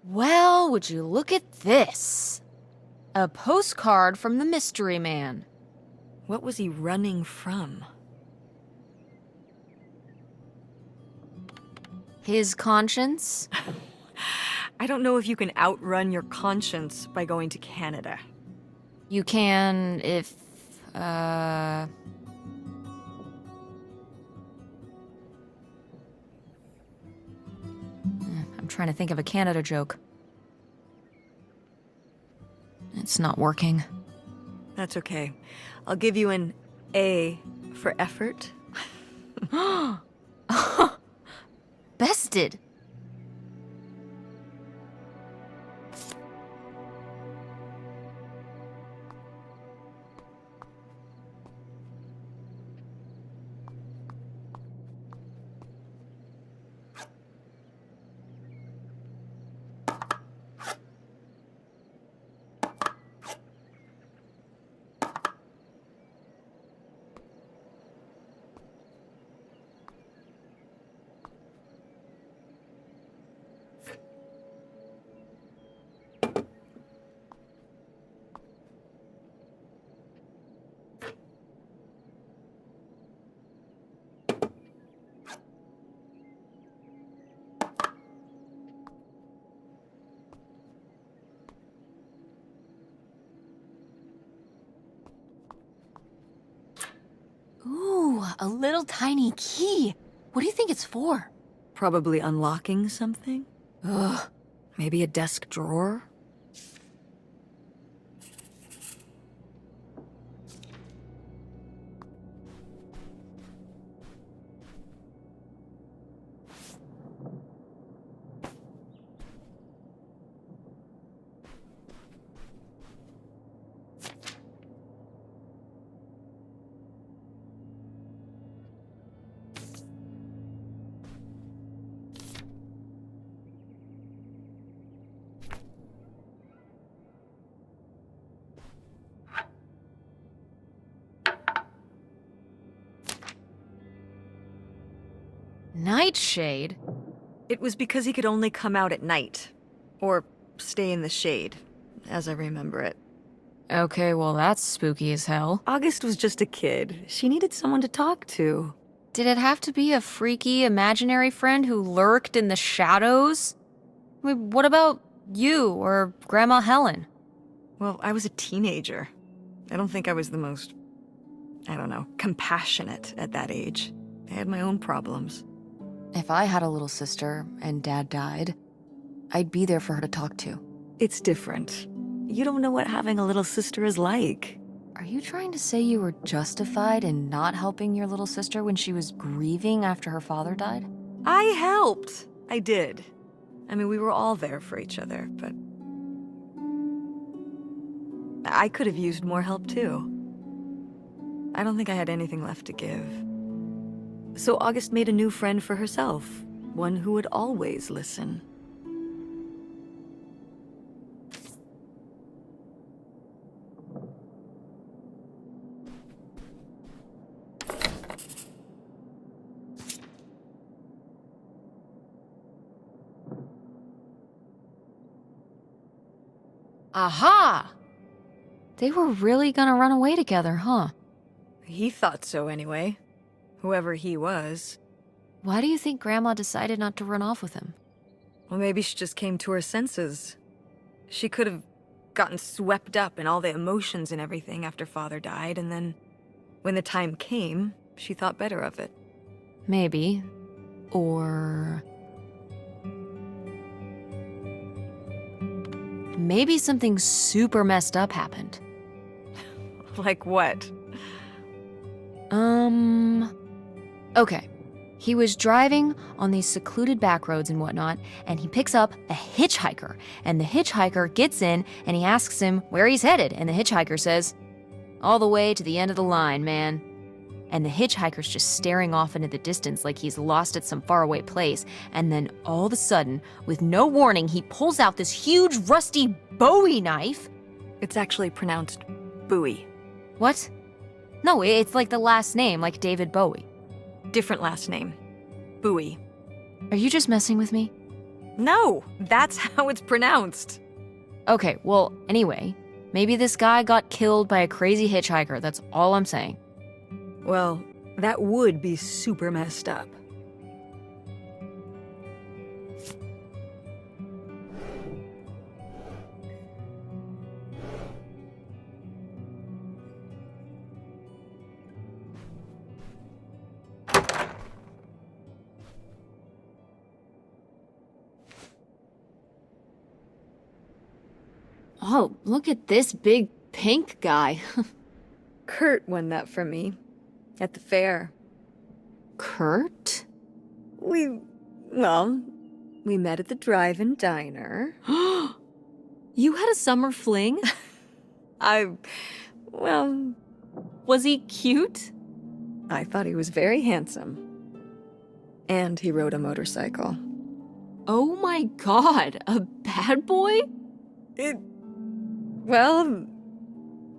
Well, would you look at this? A postcard from the mystery man. What was he running from? His conscience? I don't know if you can outrun your conscience by going to Canada. You can if, I'm trying to think of a Canada joke. It's not working. That's okay. I'll give you an A for effort. Bested. A little tiny key. What do you think it's for? Probably unlocking something? Ugh. Maybe a desk drawer? Nightshade? It was because he could only come out at night. Or stay in the shade, as I remember it. Okay, well, that's spooky as hell. August was just a kid. She needed someone to talk to. Did it have to be a freaky, imaginary friend who lurked in the shadows? I mean, what about you or Grandma Helen? Well, I was a teenager. I don't think I was the most, compassionate at that age. I had my own problems. If I had a little sister and Dad died, I'd be there for her to talk to. It's different. You don't know what having a little sister is like. Are you trying to say you were justified in not helping your little sister when she was grieving after her father died? I helped. I did. I mean, we were all there for each other, but I could have used more help too. I don't think I had anything left to give. So August made a new friend for herself, one who would always listen. Aha! They were really gonna run away together, huh? He thought so anyway, whoever he was. Why do you think Grandma decided not to run off with him? Well, maybe she just came to her senses. She could have gotten swept up in all the emotions and everything after Father died, and then when the time came, she thought better of it. Maybe. Or maybe something super messed up happened. Like what? Okay. He was driving on these secluded back roads and whatnot, and he picks up a hitchhiker. And the hitchhiker gets in, and he asks him where he's headed. And the hitchhiker says, "All the way to the end of the line, man." And the hitchhiker's just staring off into the distance like he's lost at some faraway place. And then all of a sudden, with no warning, he pulls out this huge rusty Bowie knife. It's actually pronounced Bowie. What? No, it's like the last name, like David Bowie. Different last name. Bowie. Are you just messing with me? No, that's how it's pronounced. Okay, well, anyway, maybe this guy got killed by a crazy hitchhiker. That's all I'm saying. Well, that would be super messed up. Oh, look at this big pink guy. Kurt won that from me at the fair. Kurt? We met at the drive-in diner. You had a summer fling? Was he cute? I thought he was very handsome. And he rode a motorcycle. Oh my god, a bad boy?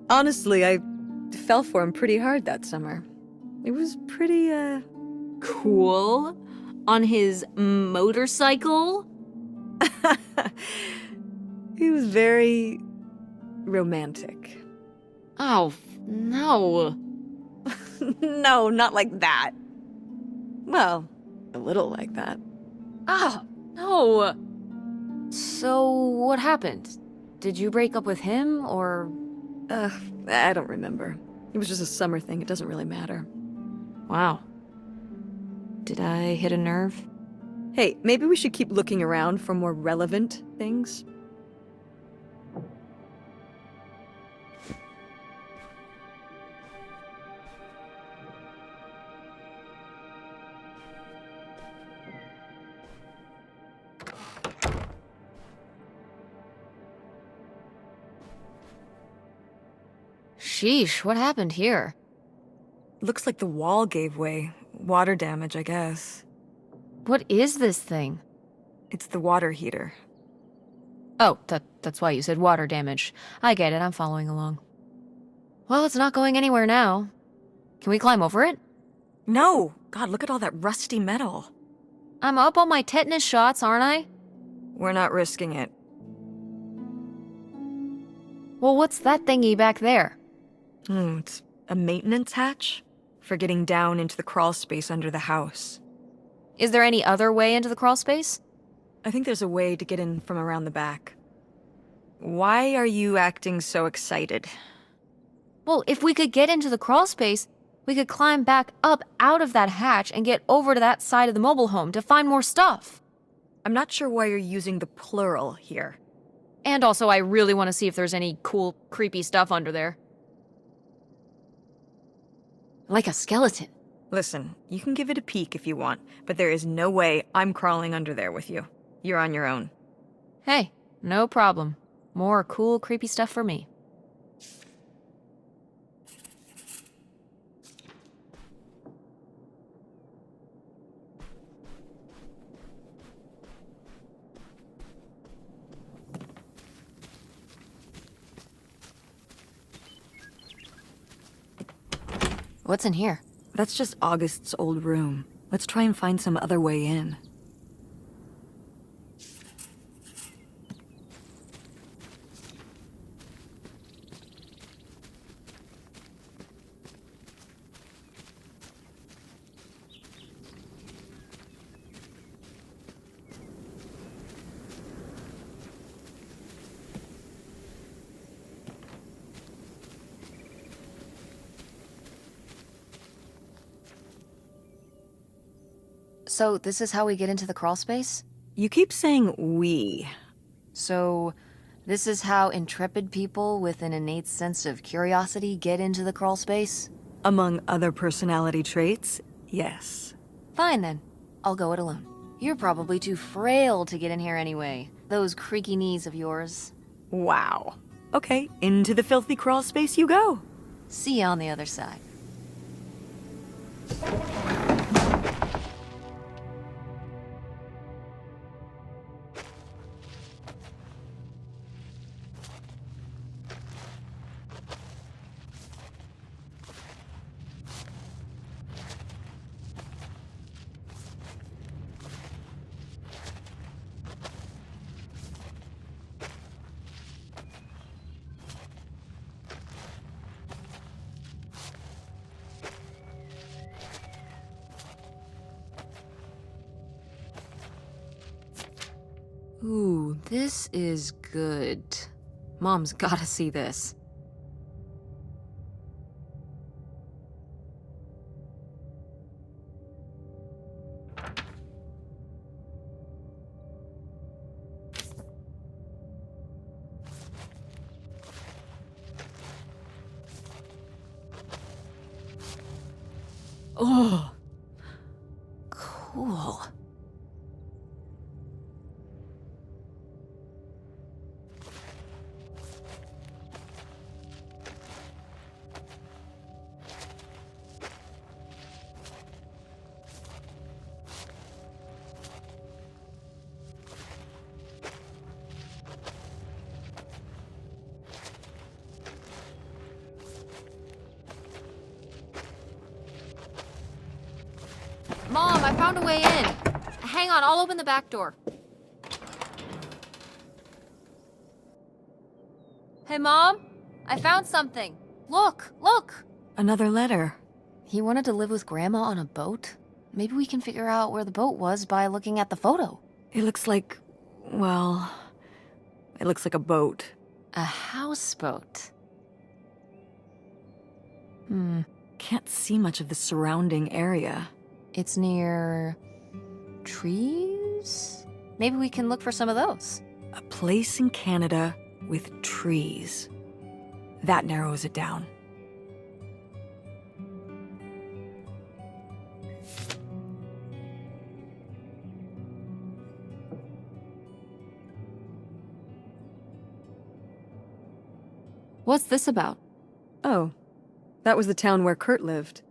Honestly, I fell for him pretty hard that summer. It was pretty, Cool. On his motorcycle? He was very romantic. Oh, no. No, not like that. Well, a little like that. Oh, no. So, what happened? Did you break up with him, or? I don't remember. It was just a summer thing. It doesn't really matter. Wow. Did I hit a nerve? Hey, maybe we should keep looking around for more relevant things. Sheesh, what happened here? Looks like the wall gave way. Water damage, I guess. What is this thing? It's the water heater. Oh, that's why you said water damage. I get it, I'm following along. Well, it's not going anywhere now. Can we climb over it? No! God, look at all that rusty metal. I'm up on my tetanus shots, aren't I? We're not risking it. Well, what's that thingy back there? It's a maintenance hatch for getting down into the crawl space under the house. Is there any other way into the crawl space? I think there's a way to get in from around the back. Why are you acting so excited? Well, if we could get into the crawl space, we could climb back up out of that hatch and get over to that side of the mobile home to find more stuff. I'm not sure why you're using the plural here. And also, I really want to see if there's any cool, creepy stuff under there. Like a skeleton. Listen, you can give it a peek if you want, but there is no way I'm crawling under there with you. You're on your own. Hey, no problem. More cool, creepy stuff for me. What's in here? That's just August's old room. Let's try and find some other way in. So, this is how we get into the crawl space? You keep saying we. So, this is how intrepid people with an innate sense of curiosity get into the crawl space? Among other personality traits, yes. Fine then. I'll go it alone. You're probably too frail to get in here anyway. Those creaky knees of yours. Wow. Okay, into the filthy crawl space you go. See you on the other side. Ooh, this is good. Mom's gotta see this. Oh, cool. Mom, I found a way in. Hang on, I'll open the back door. Hey, Mom? I found something. Look, look! Another letter. He wanted to live with Grandma on a boat? Maybe we can figure out where the boat was by looking at the photo. It looks like, well, it looks like a boat. A houseboat. can't see much of the surrounding area. It's near trees? Maybe we can look for some of those. A place in Canada with trees. That narrows it down. What's this about? Oh, that was the town where Kurt lived.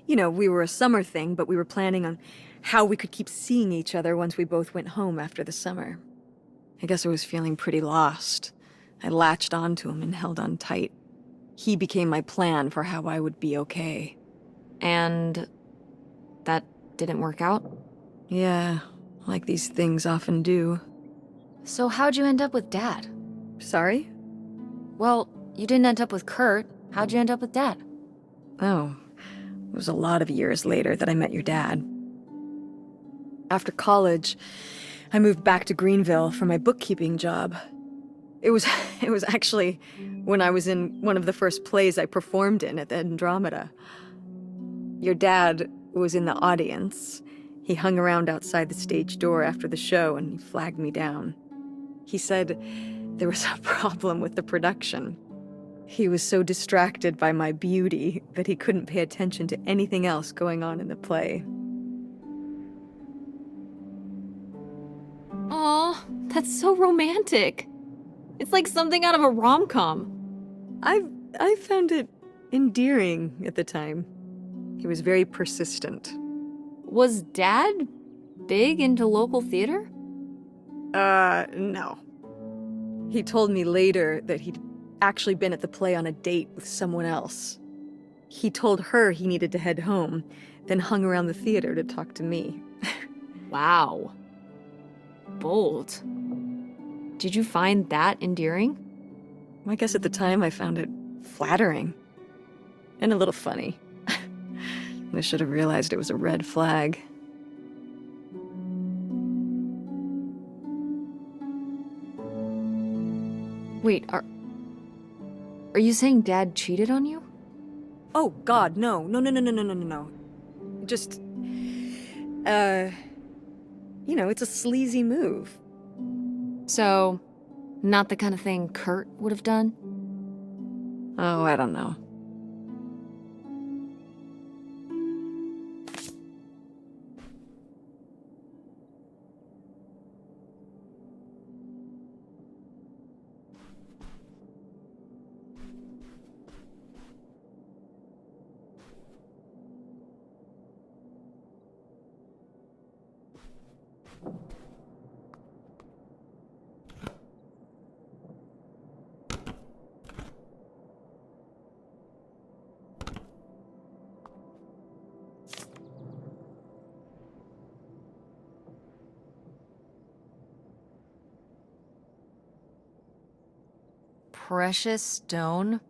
You know, we were a summer thing, but we were planning on how we could keep seeing each other once we both went home after the summer. I guess I was feeling pretty lost. I latched onto him and held on tight. He became my plan for how I would be okay. And that didn't work out? Yeah, like these things often do. So how'd you end up with Dad? Sorry? Well, you didn't end up with Kurt. How'd you end up with Dad? Oh, it was a lot of years later that I met your dad. After college, I moved back to Greenville for my bookkeeping job. It was actually when I was in one of the first plays I performed in at the Andromeda. Your dad was in the audience. He hung around outside the stage door after the show and he flagged me down. He said there was a problem with the production. He was so distracted by my beauty that he couldn't pay attention to anything else going on in the play. Aw, that's so romantic. It's like something out of a rom-com. I found it endearing at the time. He was very persistent. Was Dad big into local theater? No. He told me later that he'd actually been at the play on a date with someone else. He told her he needed to head home, then hung around the theater to talk to me. Wow. Bold. Did you find that endearing? I guess at the time I found it flattering. And a little funny. I should have realized it was a red flag. Wait, are you saying Dad cheated on you? Oh, God, no. No. Just, it's a sleazy move. So, not the kind of thing Kurt would have done? Oh, I don't know. Precious stone?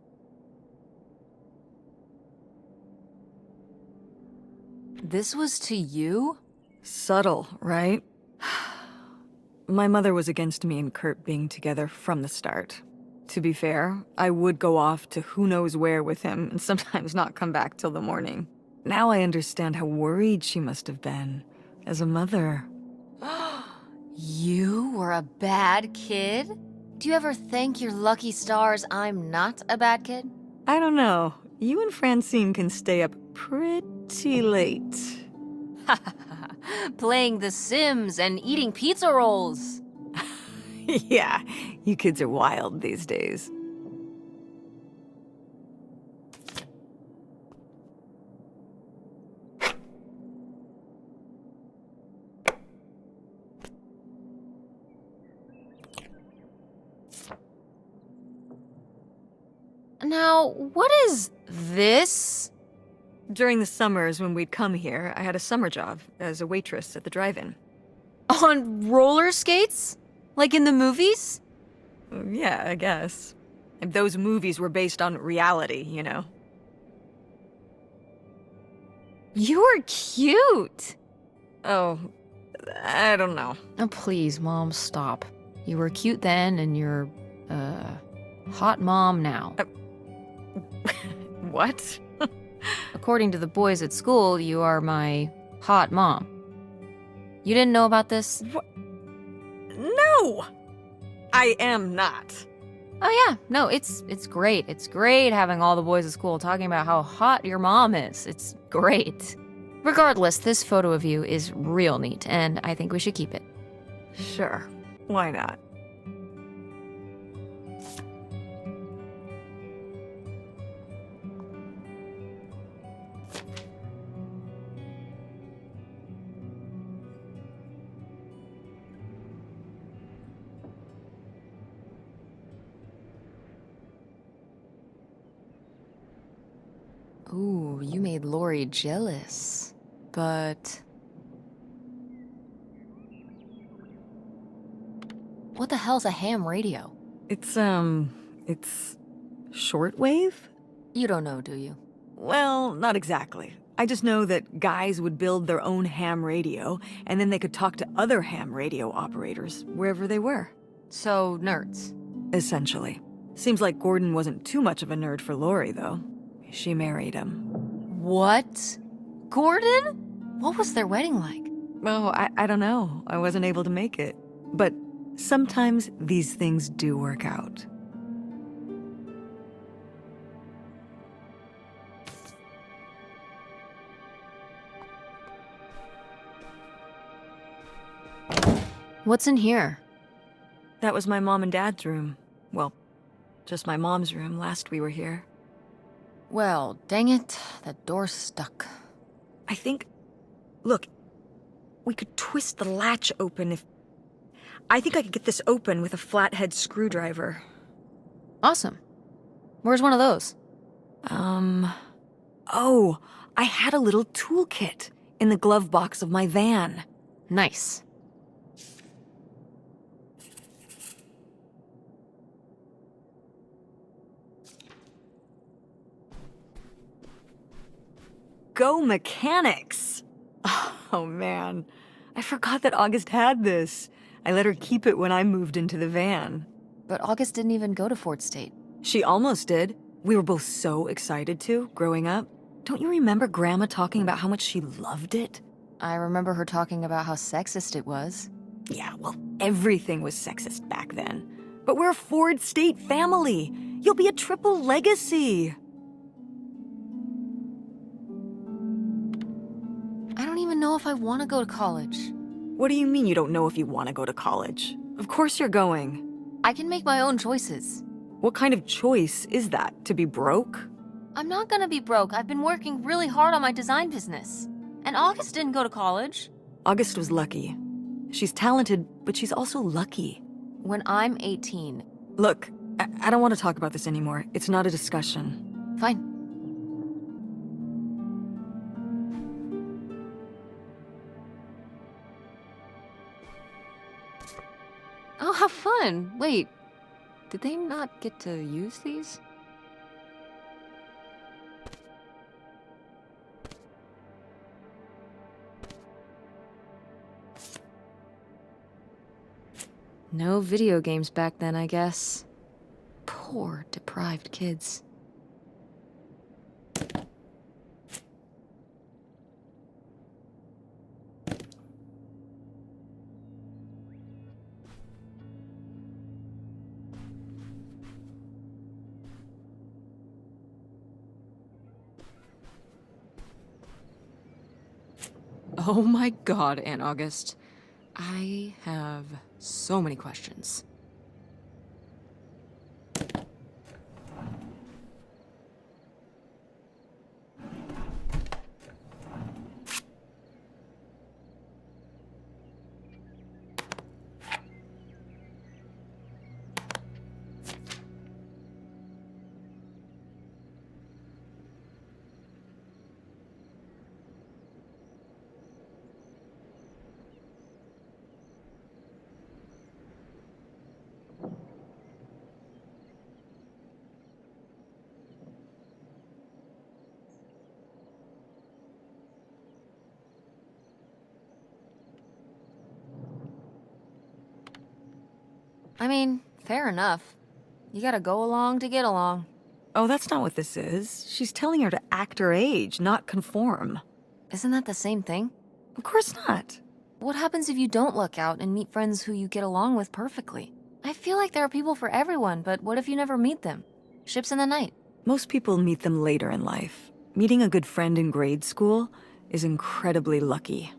This was to you? Subtle, right? My mother was against me and Kurt being together from the start. To be fair, I would go off to who knows where with him and sometimes not come back till the morning. Now I understand how worried she must have been as a mother. You were a bad kid? Do you ever thank your lucky stars I'm not a bad kid? I don't know. You and Francine can stay up pretty late. Playing The Sims and eating pizza rolls. Yeah, you kids are wild these days. Now, what is this? During the summers when we'd come here, I had a summer job as a waitress at the drive-in. On roller skates? Like in the movies? Yeah, I guess. And those movies were based on reality, you know? You were cute. Oh, I don't know. Oh, please, Mom, stop. You were cute then, and you're, hot mom now. What? According to the boys at school, you are my hot mom. You didn't know about this? No! I am not. Oh yeah, no, it's great. It's great having all the boys at school talking about how hot your mom is. It's great. Regardless, this photo of you is real neat, and I think we should keep it. Sure. Why not? Ooh, you made Lori jealous. But... what the hell's a ham radio? It's shortwave? You don't know, do you? Well, not exactly. I just know that guys would build their own ham radio, and then they could talk to other ham radio operators, wherever they were. So, nerds. Essentially. Seems like Gordon wasn't too much of a nerd for Lori, though. She married him. What? Gordon? What was their wedding like? Oh, I don't know. I wasn't able to make it. But sometimes these things do work out. What's in here? That was my mom and dad's room. Well, just my mom's room last we were here. Well, dang it, that door's stuck. I think... Look, we could twist the latch open if... I think I could get this open with a flathead screwdriver. Awesome. Where's one of those? Oh, I had a little toolkit in the glove box of my van. Nice. Go mechanics! Oh man, I forgot that August had this. I let her keep it when I moved into the van. But August didn't even go to Fort State. She almost did. We were both so excited to, growing up. Don't you remember Grandma talking about how much she loved it? I remember her talking about how sexist it was. Yeah, well, everything was sexist back then. But we're a Ford State family. You'll be a triple legacy. I don't even know if I want to go to college. What do you mean you don't know if you want to go to college? Of course you're going. I can make my own choices. What kind of choice is that? To be broke? I'm not gonna be broke. I've been working really hard on my design business. And August didn't go to college. August was lucky. She's talented, but she's also lucky. When I'm 18. Look, I don't want to talk about this anymore. It's not a discussion. Fine. Oh, how fun! Wait, did they not get to use these? No video games back then, I guess. Poor, deprived kids. Oh my god, Aunt August. I have so many questions. I mean, fair enough. You gotta go along to get along. Oh, that's not what this is. She's telling her to act her age, not conform. Isn't that the same thing? Of course not. What happens if you don't look out and meet friends who you get along with perfectly? I feel like there are people for everyone, but what if you never meet them? Ships in the night. Most people meet them later in life. Meeting a good friend in grade school is incredibly lucky.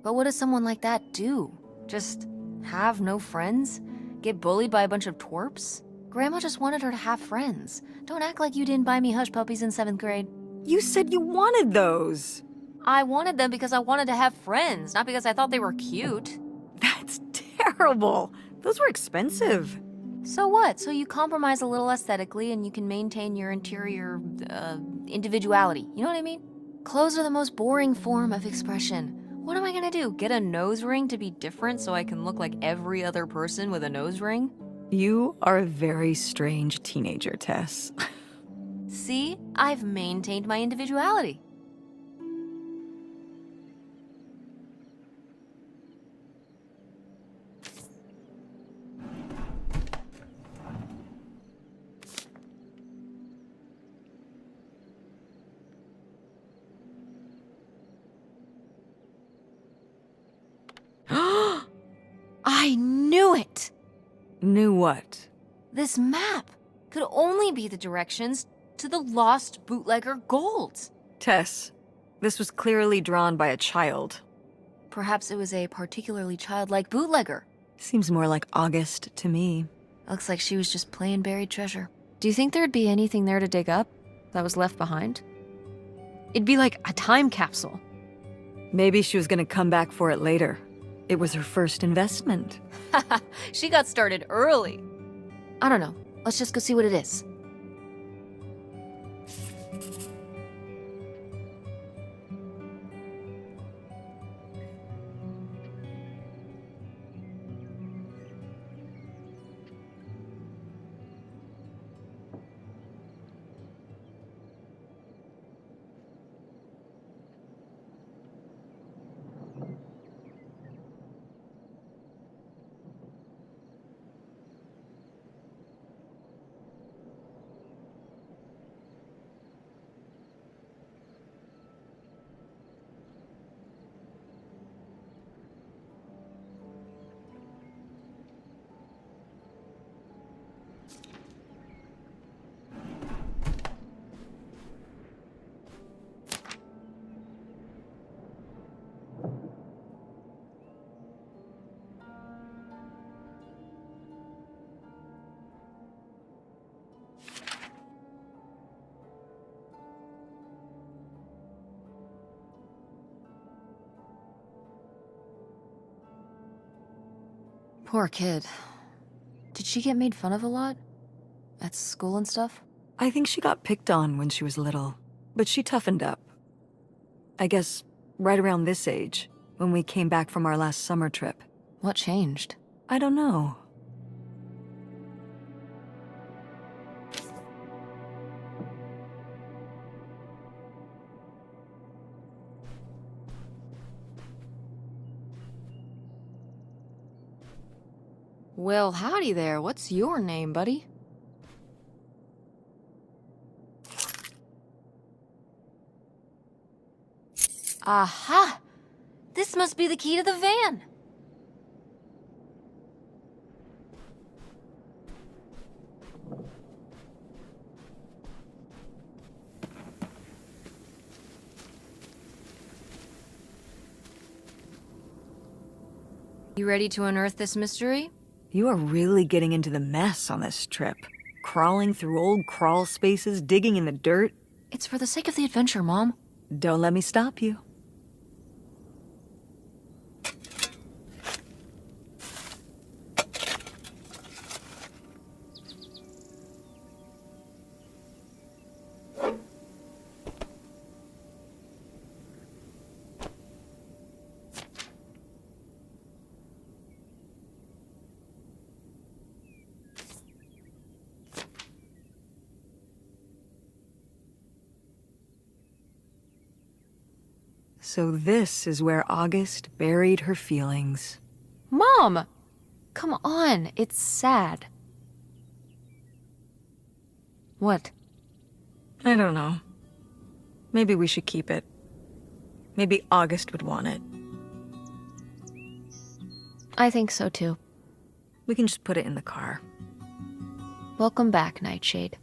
But what does someone like that do? Just have no friends? Get bullied by a bunch of twerps? Grandma just wanted her to have friends. Don't act like you didn't buy me hush puppies in 7th grade. You said you wanted those. I wanted them because I wanted to have friends, not because I thought they were cute. That's terrible. Those were expensive. So what? So you compromise a little aesthetically and you can maintain your interior, individuality. You know what I mean? Clothes are the most boring form of expression. What am I gonna do? Get a nose ring to be different so I can look like every other person with a nose ring? You are a very strange teenager, Tess. See? I've maintained my individuality. I knew it! Knew what? This map could only be the directions to the lost bootlegger gold. Tess, this was clearly drawn by a child. Perhaps it was a particularly childlike bootlegger. Seems more like August to me. Looks like she was just playing buried treasure. Do you think there'd be anything there to dig up that was left behind? It'd be like a time capsule. Maybe she was gonna come back for it later. It was her first investment. She got started early. I don't know. Let's just go see what it is. Poor kid. Did she get made fun of a lot? At school and stuff? I think she got picked on when she was little, but she toughened up. I guess right around this age, when we came back from our last summer trip. What changed? I don't know. Well, howdy there. What's your name, buddy? Aha! This must be the key to the van. You ready to unearth this mystery? You are really getting into the mess on this trip. Crawling through old crawl spaces, digging in the dirt. It's for the sake of the adventure, Mom. Don't let me stop you. So this is where August buried her feelings. Mom! Come on, it's sad. What? I don't know. Maybe we should keep it. Maybe August would want it. I think so too. We can just put it in the car. Welcome back, Nightshade.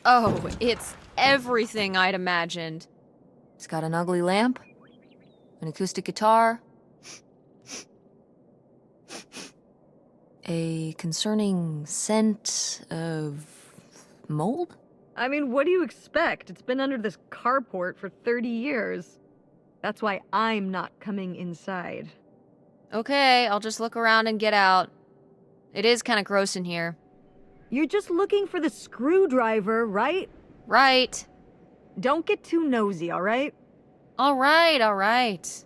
Oh, it's everything I'd imagined. It's got an ugly lamp, an acoustic guitar, a concerning scent of mold? I mean, what do you expect? It's been under this carport for 30 years. That's why I'm not coming inside. Okay, I'll just look around and get out. It is kind of gross in here. You're just looking for the screwdriver, right? Right. Don't get too nosy, all right? All right.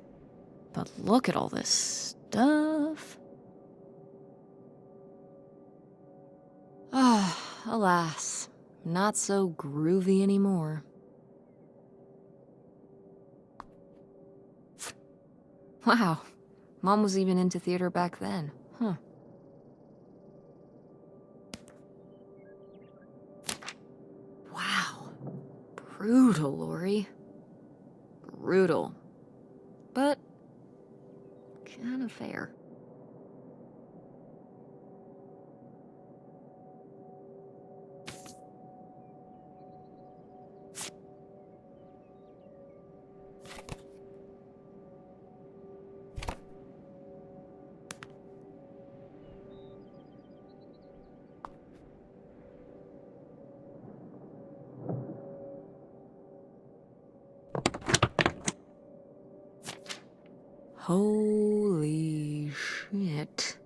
But look at all this stuff. Ah, alas. Not so groovy anymore. Wow. Mom was even into theater back then. Huh. Wow. Brutal, Lori. Brutal. But kind of fair. Holy shit.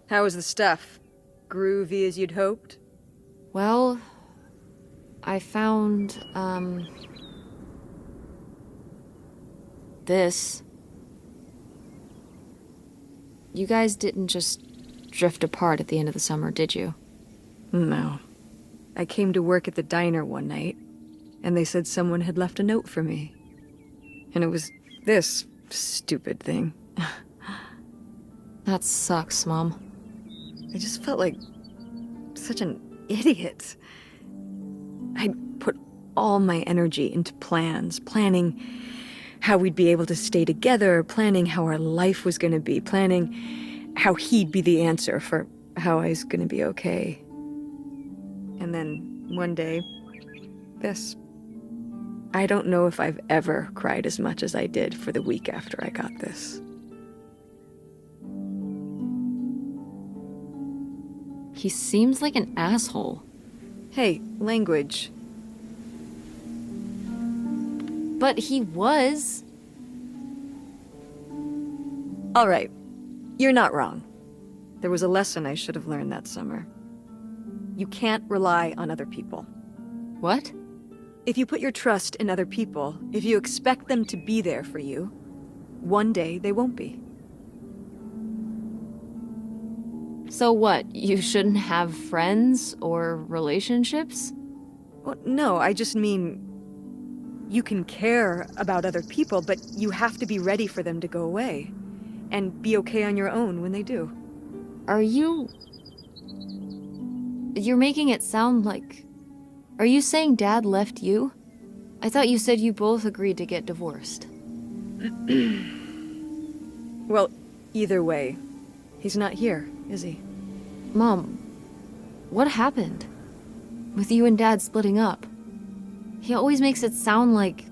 How was the stuff? Groovy as you'd hoped? Well, I found, this. You guys didn't just drift apart at the end of the summer, did you? No. I came to work at the diner one night, and they said someone had left a note for me. And it was this stupid thing. That sucks, Mom. I just felt like such an idiot. I'd put all my energy into planning how we'd be able to stay together, planning how our life was going to be, planning how he'd be the answer for how I was going to be okay. And then one day, this. I don't know if I've ever cried as much as I did for the week after I got this. He seems like an asshole. Hey, language. But he was. All right, you're not wrong. There was a lesson I should have learned that summer. You can't rely on other people. What? If you put your trust in other people, if you expect them to be there for you, one day they won't be. So what? You shouldn't have friends or relationships? Well, no, I just mean you can care about other people, but you have to be ready for them to go away and be okay on your own when they do. Are you... You're making it sound like... Are you saying Dad left you? I thought you said you both agreed to get divorced. Well, either way, he's not here, is he? Mom, what happened? With you and Dad splitting up? He always makes it sound like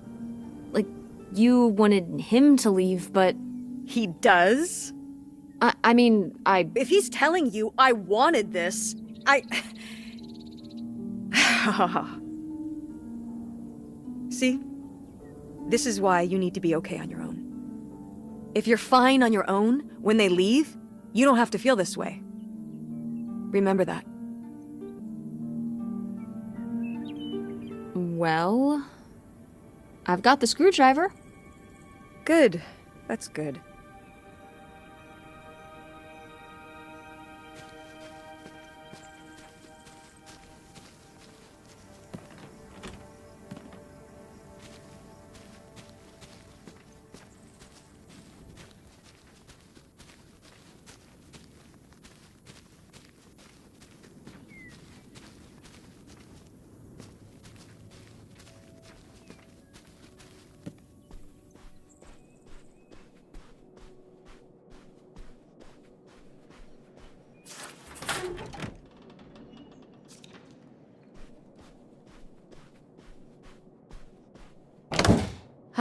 you wanted him to leave, but... He does? I mean, I... If he's telling you I wanted this, See? This is why you need to be okay on your own. If you're fine on your own, when they leave, you don't have to feel this way. Remember that. Well... I've got the screwdriver. Good. That's good.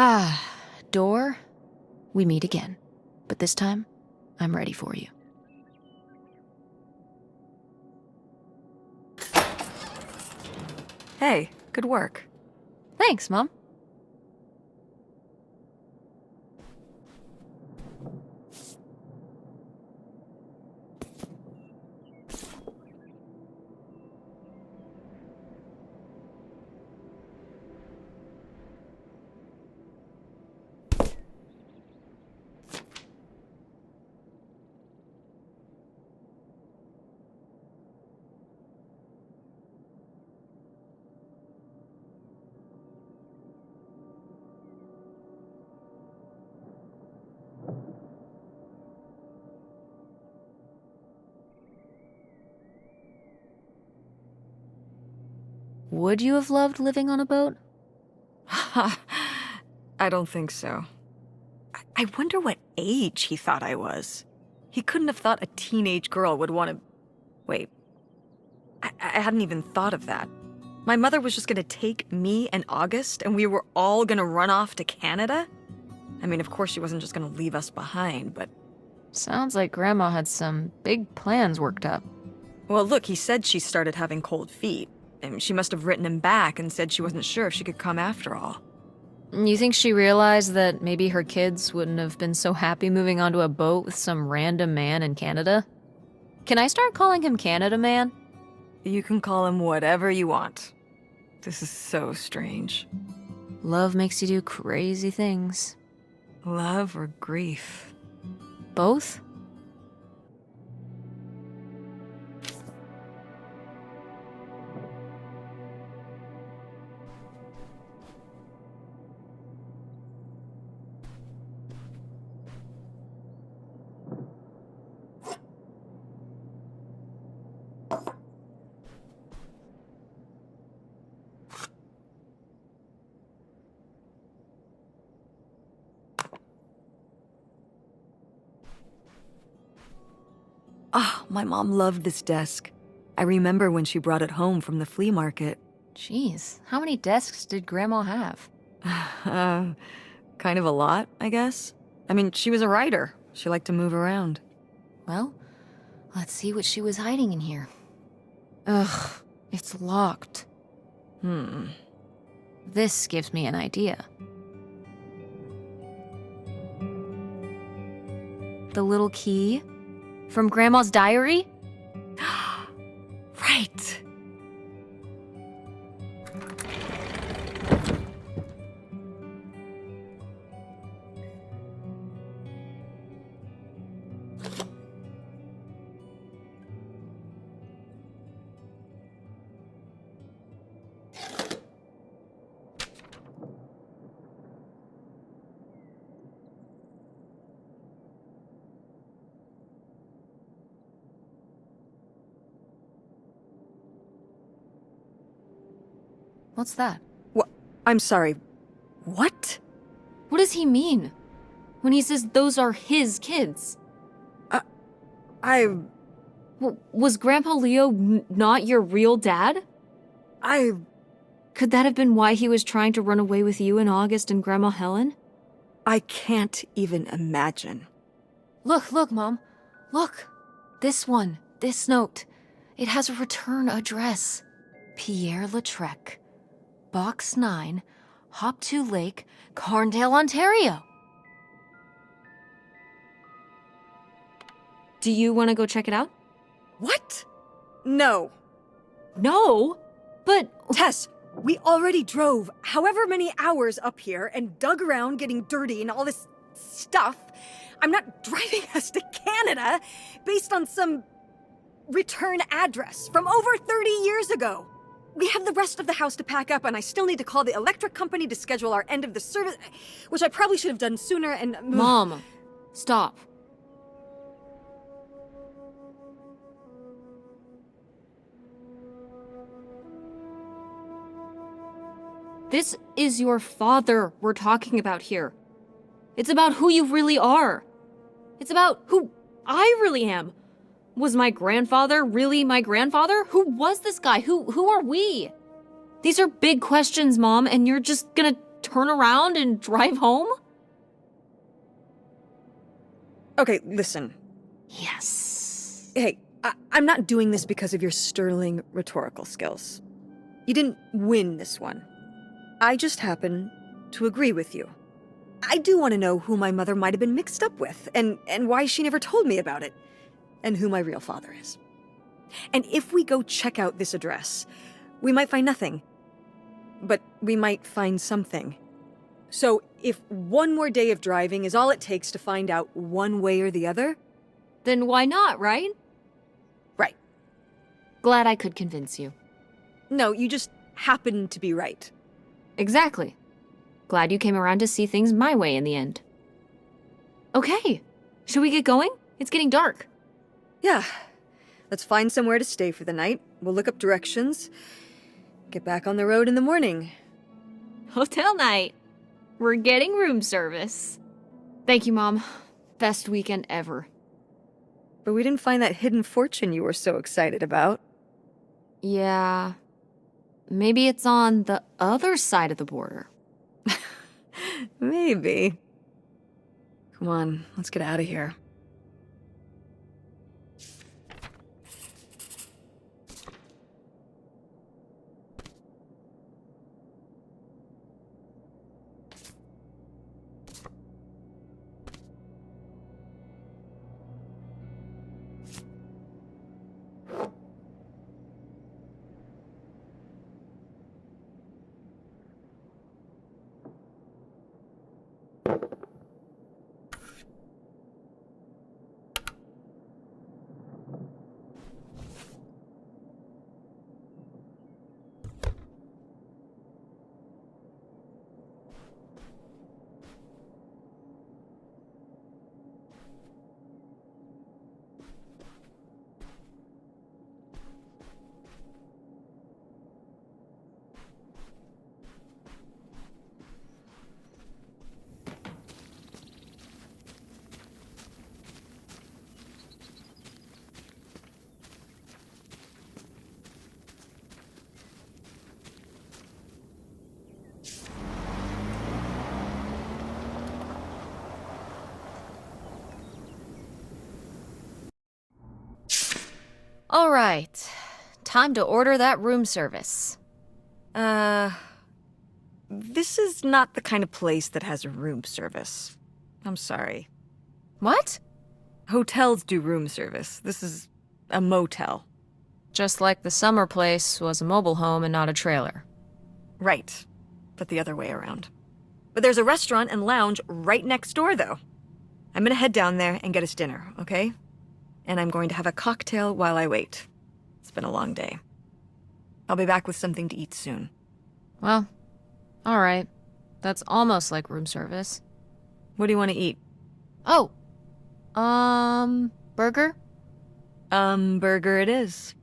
Ah, door, we meet again. But this time, I'm ready for you. Hey, good work. Thanks, Mom. Would you have loved living on a boat? I don't think so. I wonder what age he thought I was. He couldn't have thought a teenage girl would want to... Wait. I hadn't even thought of that. My mother was just gonna take me and August, and we were all gonna run off to Canada? I mean, of course she wasn't just gonna leave us behind, but... Sounds like Grandma had some big plans worked up. Well, look, he said she started having cold feet. And she must have written him back and said she wasn't sure if she could come after all. You think she realized that maybe her kids wouldn't have been so happy moving onto a boat with some random man in Canada? Can I start calling him Canada Man? You can call him whatever you want. This is so strange. Love makes you do crazy things. Love or grief? Both? Ah, my mom loved this desk. I remember when she brought it home from the flea market. Jeez, how many desks did Grandma have? Kind of a lot, I guess. I mean, she was a writer. She liked to move around. Well, let's see what she was hiding in here. Ugh, it's locked. This gives me an idea. The little key? From Grandma's diary? Right. What's that? What? I'm sorry. What? What does he mean? When he says those are his kids? Was Grandpa Leo not your real dad? Could that have been why he was trying to run away with you in August and Grandma Helen? I can't even imagine. Look, Mom. Look. This one. This note. It has a return address. Pierre Lautrec. Box 9, Hop to Lake, Carndale, Ontario. Do you want to go check it out? What? No. No, but Tess, we already drove however many hours up here and dug around getting dirty and all this stuff. I'm not driving us to Canada based on some return address from over 30 years ago. We have the rest of the house to pack up, and I still need to call the electric company to schedule our end of the service, which I probably should have done sooner, and... Mom, stop. This is your father we're talking about here. It's about who you really are. It's about who I really am. Was my grandfather really my grandfather? Who was this guy? Who are we? These are big questions, Mom, and you're just gonna turn around and drive home? Okay, listen. Yes. Hey, I'm not doing this because of your sterling rhetorical skills. You didn't win this one. I just happen to agree with you. I do want to know who my mother might have been mixed up with, and why she never told me about it, and who my real father is. And if we go check out this address, we might find nothing. But we might find something. So if one more day of driving is all it takes to find out one way or the other... Then why not, right? Right. Glad I could convince you. No, you just happen to be right. Exactly. Glad you came around to see things my way in the end. Okay, should we get going? It's getting dark. Yeah. Let's find somewhere to stay for the night. We'll look up directions. Get back on the road in the morning. Hotel night. We're getting room service. Thank you, Mom. Best weekend ever. But we didn't find that hidden fortune you were so excited about. Yeah. Maybe it's on the other side of the border. Maybe. Come on, let's get out of here. All right. Time to order that room service. This is not the kind of place that has room service. I'm sorry. What? Hotels do room service. This is a motel. Just like the summer place was a mobile home and not a trailer. Right. But the other way around. But there's a restaurant and lounge right next door, though. I'm gonna head down there and get us dinner, okay? And I'm going to have a cocktail while I wait. It's been a long day. I'll be back with something to eat soon. Well, all right. That's almost like room service. What do you want to eat? Oh, burger? Burger it is.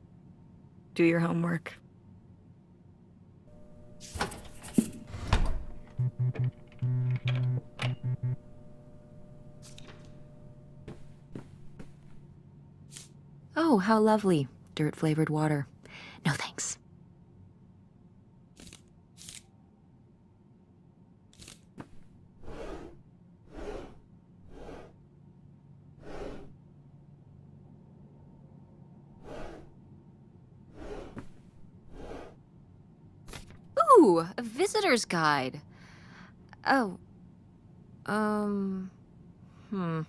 Do your homework. Oh, how lovely. Dirt-flavored water. No thanks. Ooh, a visitor's guide. Oh. Hmm.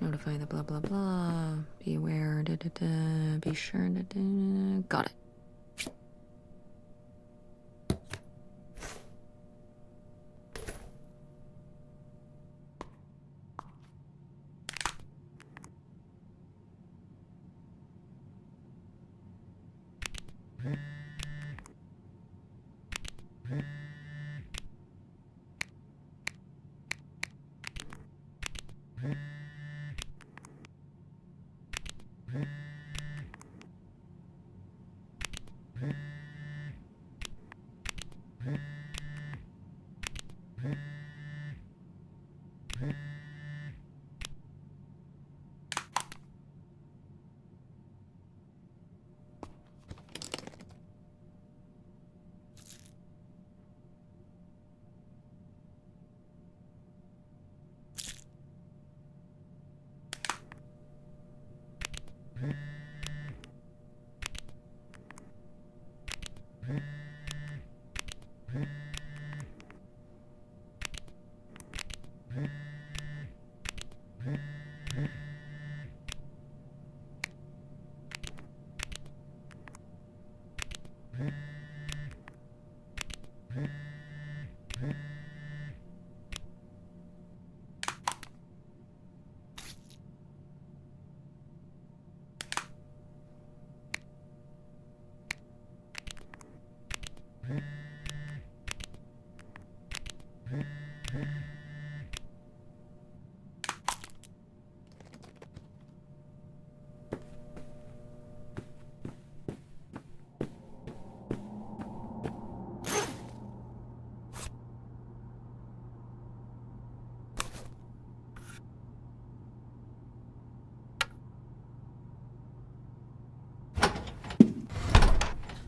Notify the blah blah blah. Be aware. Da, da, da. Be sure. Da, da, da. Got it.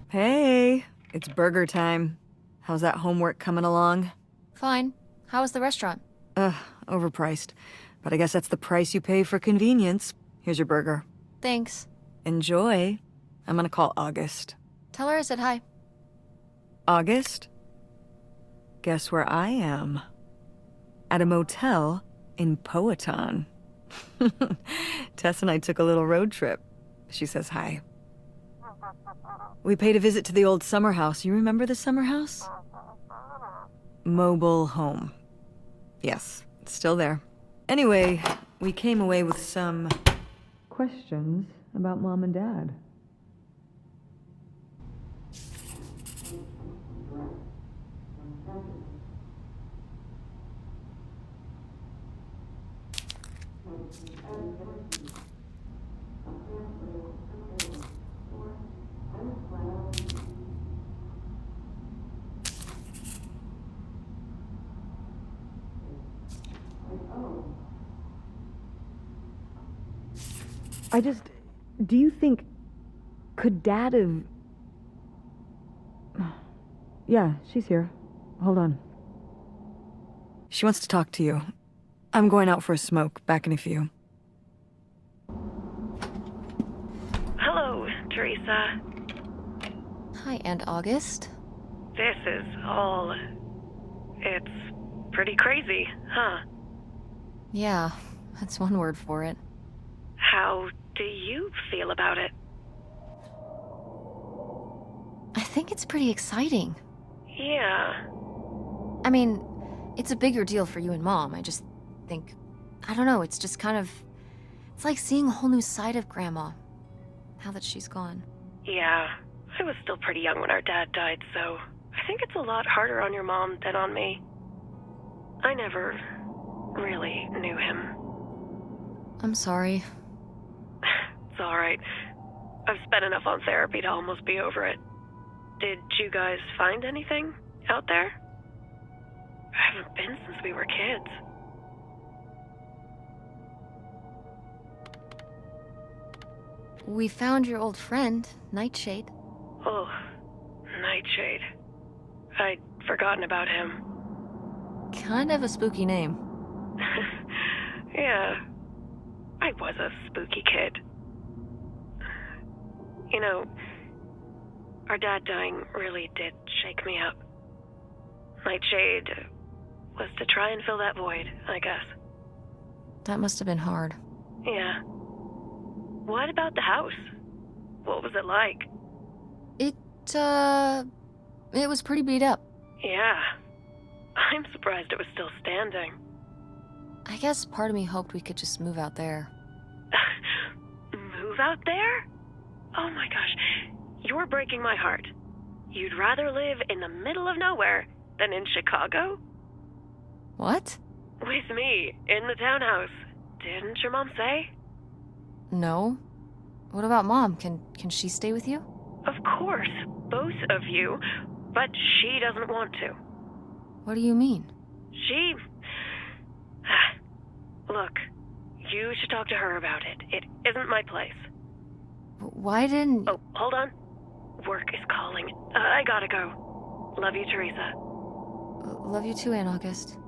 Hey, it's burger time. How's that homework coming along? Fine. How was the restaurant? Overpriced. But I guess that's the price you pay for convenience. Here's your burger. Thanks. Enjoy. I'm gonna call August. Tell her I said hi. August? Guess where I am? At a motel in Powhatan. Tess and I took a little road trip. She says hi. We paid a visit to the old summer house. You remember the summer house? Mobile home. Yes, it's still there. Anyway, we came away with some questions about Mom and Dad. Do you think, could Dad have... Yeah, she's here. Hold on. She wants to talk to you. I'm going out for a smoke, back in a few. Hello, Teresa. Hi, Aunt August. This is all... It's pretty crazy, huh? Yeah, that's one word for it. How do you feel about it? I think it's pretty exciting. Yeah. I mean, it's a bigger deal for you and Mom. I just think, I don't know, it's just kind of... It's like seeing a whole new side of Grandma, now that she's gone. Yeah. I was still pretty young when our dad died, so I think it's a lot harder on your mom than on me. I never really knew him. I'm sorry. It's alright. I've spent enough on therapy to almost be over it. Did you guys find anything out there? I haven't been since we were kids. We found your old friend, Nightshade. Oh, Nightshade. I'd forgotten about him. Kind of a spooky name. Yeah, I was a spooky kid. You know, our dad dying really did shake me up. Nightshade was to try and fill that void, I guess. That must have been hard. Yeah. What about the house? What was it like? It was pretty beat up. Yeah. I'm surprised it was still standing. I guess part of me hoped we could just move out there. Move out there? Oh my gosh, you're breaking my heart. You'd rather live in the middle of nowhere than in Chicago? What? With me, in the townhouse. Didn't your mom say? No. What about Mom? Can she stay with you? Of course, both of you, but she doesn't want to. What do you mean? She... Look, you should talk to her about it. It isn't my place. Why didn't... Oh, hold on. Work is calling. I gotta go. Love you, Teresa. Love you too, Aunt August.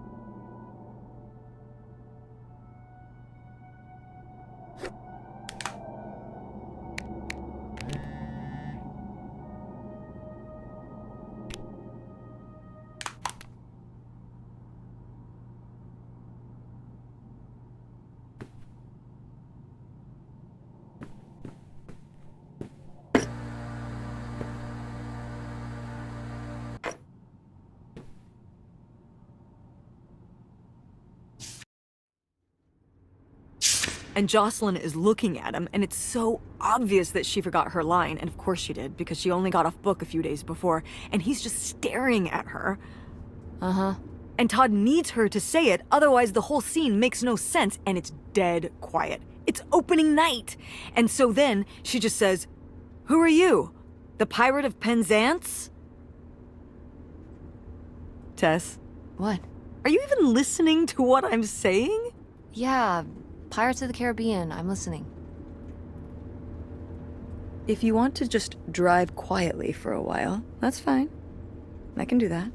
And Jocelyn is looking at him, and it's so obvious that she forgot her line, and of course she did, because she only got off book a few days before, and he's just staring at her. Uh-huh. And Todd needs her to say it, otherwise the whole scene makes no sense, and it's dead quiet. It's opening night. And so then she just says, "Who are you? The Pirate of Penzance?" Tess, What? are you even listening to what I'm saying? Yeah, Pirates of the Caribbean. I'm listening. If you want to just drive quietly for a while, that's fine. I can do that.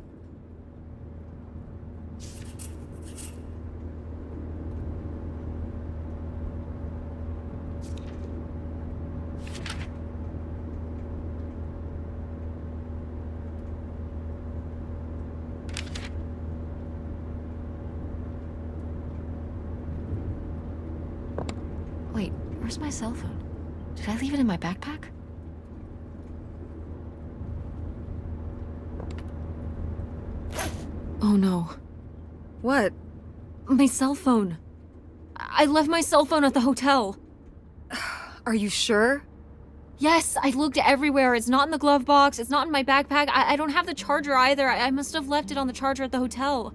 Wait, where's my cell phone? Did I leave it in my backpack? Oh no. What? My cell phone. I left my cell phone at the hotel. Are you sure? Yes, I looked everywhere. It's not in the glove box. It's not in my backpack. I don't have the charger either. I must have left it on the charger at the hotel.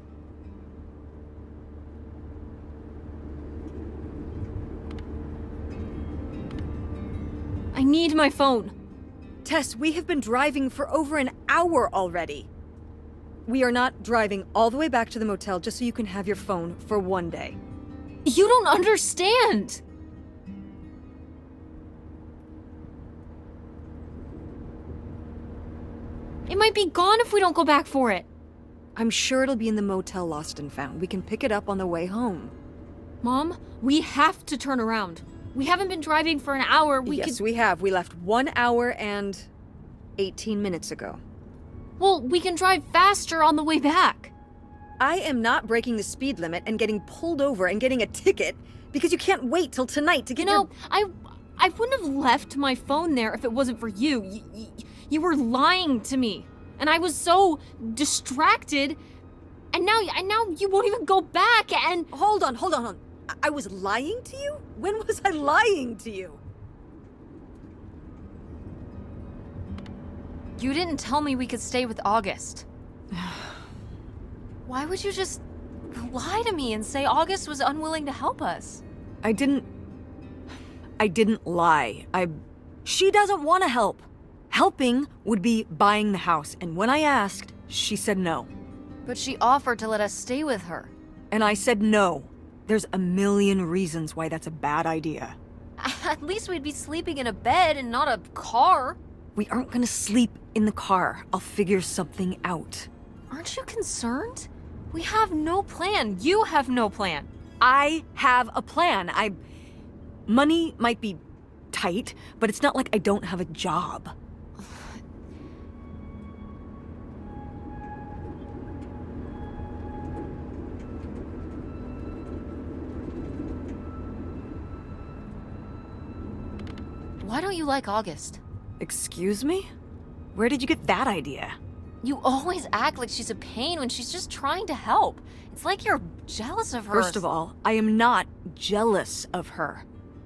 I need my phone. Tess, we have been driving for over an hour already. We are not driving all the way back to the motel just so you can have your phone for one day. You don't understand. It might be gone if we don't go back for it. I'm sure it'll be in the motel Lost and Found. We can pick it up on the way home. Mom, we have to turn around. We haven't been driving for an hour. Yes, we have. We left 1 hour and 18 minutes ago. Well, we can drive faster on the way back. I am not breaking the speed limit and getting pulled over and getting a ticket because you can't wait till tonight to get I wouldn't have left my phone there if it wasn't for you. You were lying to me, and I was so distracted. And now you won't even go back. And Hold on. I was lying to you? When was I lying to you? you didn't tell me we could stay with August. Why would you just lie to me and say August was unwilling to help us? I didn't lie. She doesn't want to help. Helping would be buying the house, and when I asked, she said no. But she offered to let us stay with her. And I said no. There's a million reasons why that's a bad idea. At least we'd be sleeping in a bed and not a car. We aren't gonna sleep in the car. I'll figure something out. Aren't you concerned? We have no plan. You have no plan. I have a plan. Money might be tight, but it's not like I don't have a job. Why don't you like August? Excuse me? Where did you get that idea? You always act like she's a pain when she's just trying to help. It's like you're jealous of her. First of all, I am not jealous of her.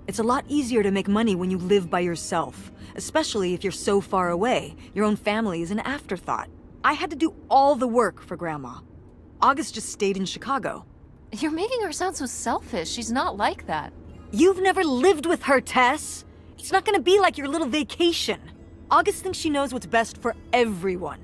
It's a lot easier to make money when you live by yourself, especially if you're so far away. Your own family is an afterthought. I had to do all the work for Grandma. August just stayed in Chicago. You're making her sound so selfish. She's not like that. You've never lived with her, Tess. It's not gonna be like your little vacation. August thinks she knows what's best for everyone.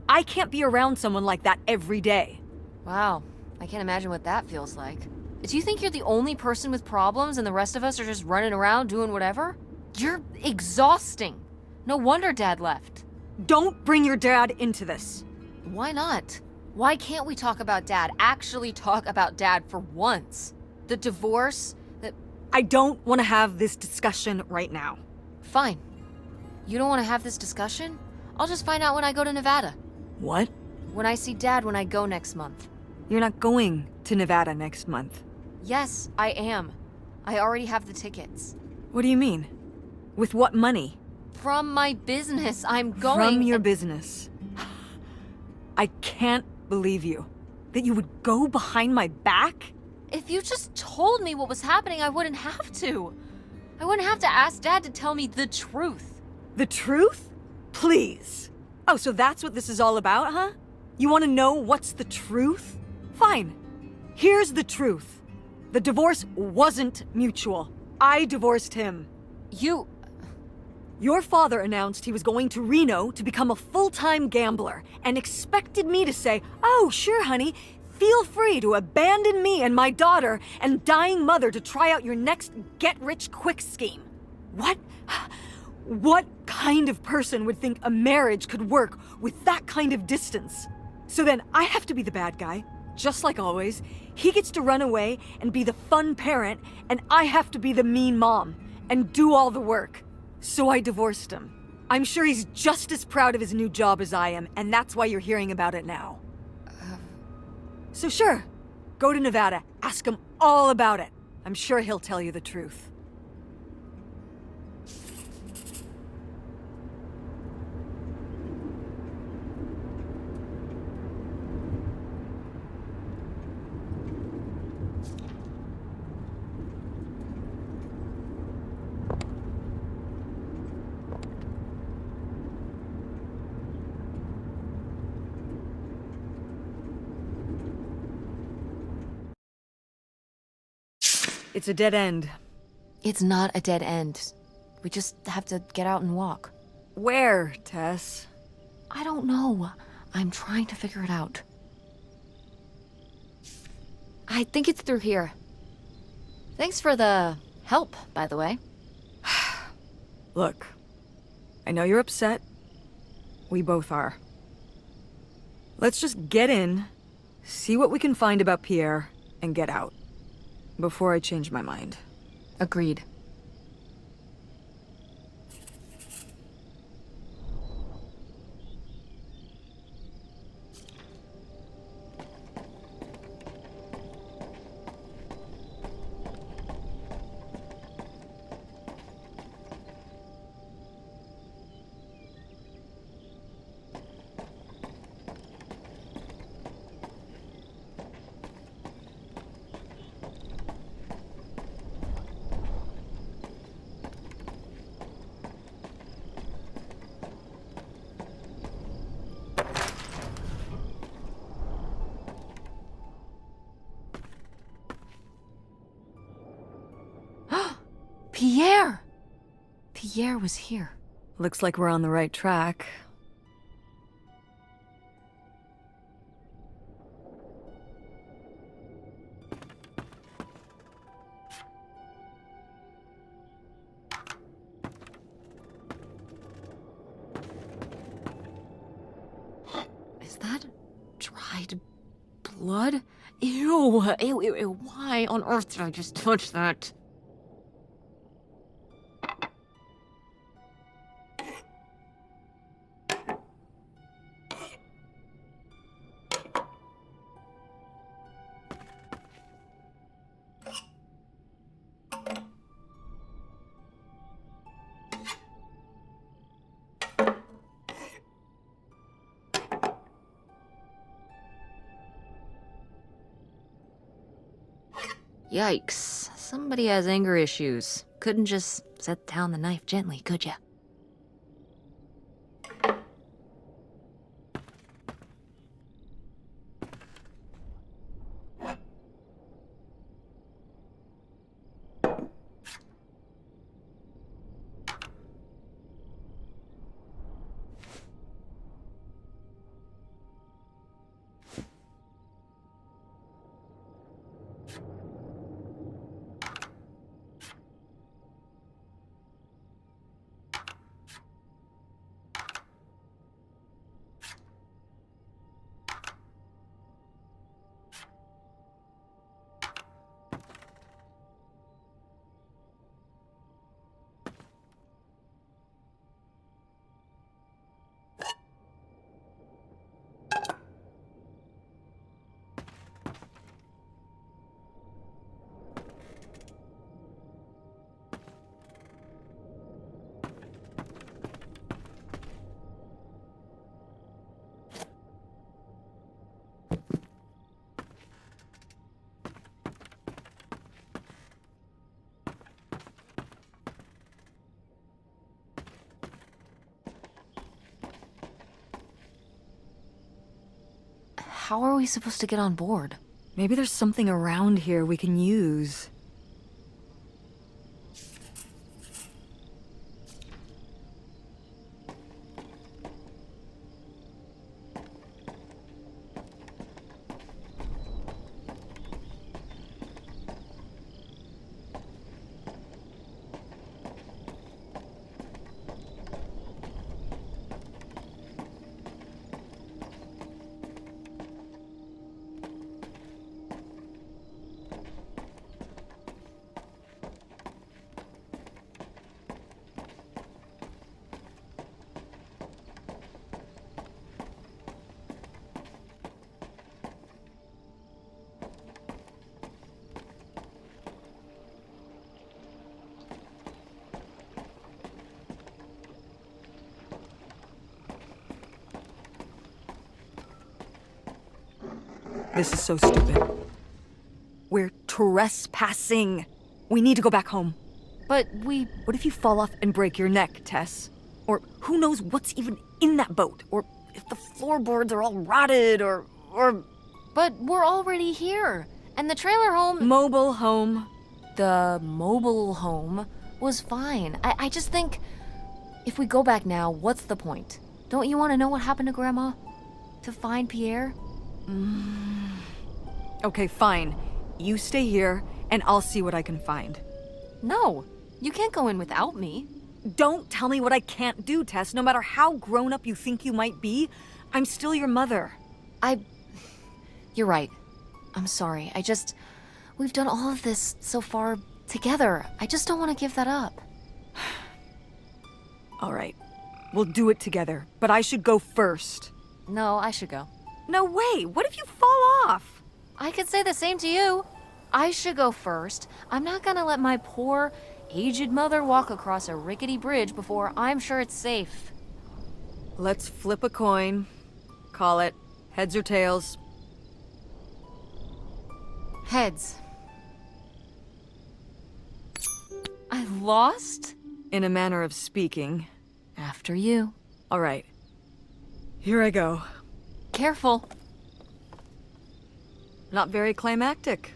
I can't be around someone like that every day. Wow, I can't imagine what that feels like. Do you think you're the only person with problems and the rest of us are just running around doing whatever? You're exhausting. No wonder Dad left. Don't bring your dad into this. Why not? Why can't we talk about Dad? Actually talk about Dad for once. The divorce, I don't want to have this discussion right now. Fine. You don't want to have this discussion? I'll just find out when I go to Nevada. What? When I see Dad when I go next month. You're not going to Nevada next month. Yes, I am. I already have the tickets. What do you mean? With what money? From my business, I'm going. From your business. I can't believe you. That you would go behind my back? If you just told me what was happening, I wouldn't have to. I wouldn't have to ask Dad to tell me the truth. The truth? Please. Oh, so that's what this is all about, huh? You want to know what's the truth? Fine. Here's the truth. The divorce wasn't mutual. I divorced him. You... Your father announced he was going to Reno to become a full-time gambler and expected me to say, "Oh, sure, honey, feel free to abandon me and my daughter and dying mother to try out your next get-rich-quick scheme." What? What kind of person would think a marriage could work with that kind of distance? So then I have to be the bad guy, just like always. He gets to run away and be the fun parent, and I have to be the mean mom and do all the work. So I divorced him. I'm sure he's just as proud of his new job as I am, and that's why you're hearing about it now. So sure, go to Nevada, ask him all about it. I'm sure he'll tell you the truth. It's a dead end. It's not a dead end. We just have to get out and walk. Where, Tess? I don't know. I'm trying to figure it out. I think it's through here. Thanks for the help, by the way. Look, I know you're upset. We both are. Let's just get in, see what we can find about Pierre, and get out. Before I change my mind. Agreed. Pierre! Pierre was here. Looks like we're on the right track. Is that dried blood? Ew, ew, ew, ew. Why on earth did I just touch that? Yikes. Somebody has anger issues. Couldn't just set down the knife gently, could ya? How are we supposed to get on board? Maybe there's something around here we can use. This is so stupid. We're trespassing. We need to go back home. But What if you fall off and break your neck, Tess? Or who knows what's even in that boat? Or if the floorboards are all rotted, or... But we're already here. And the trailer home... Mobile home. The mobile home was fine. I just think... If we go back now, what's the point? Don't you want to know what happened to Grandma? To find Pierre? Okay, fine. You stay here, and I'll see what I can find. No, you can't go in without me. Don't tell me what I can't do, Tess. No matter how grown up you think you might be, I'm still your mother. You're right. I'm sorry. We've done all of this so far together. I just don't want to give that up. All right. We'll do it together, but I should go first. No, I should go. No way! What if you fall off? I could say the same to you. I should go first. I'm not gonna let my poor, aged mother walk across a rickety bridge before I'm sure it's safe. Let's flip a coin. Call it heads or tails. Heads. I lost? In a manner of speaking. After you. All right. Here I go. Careful. Not very climactic.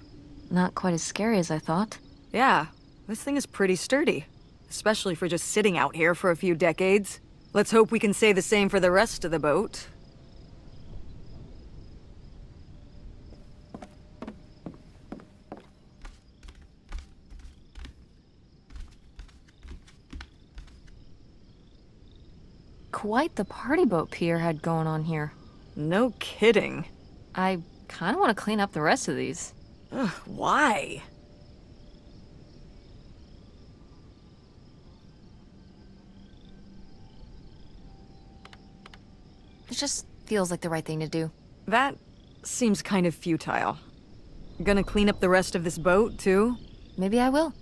Not quite as scary as I thought. Yeah, this thing is pretty sturdy. Especially for just sitting out here for a few decades. Let's hope we can say the same for the rest of the boat. Quite the party boat Pierre had going on here. No kidding. I kind of want to clean up the rest of these. Ugh, why? It just feels like the right thing to do. That seems kind of futile. Gonna clean up the rest of this boat, too? Maybe I will.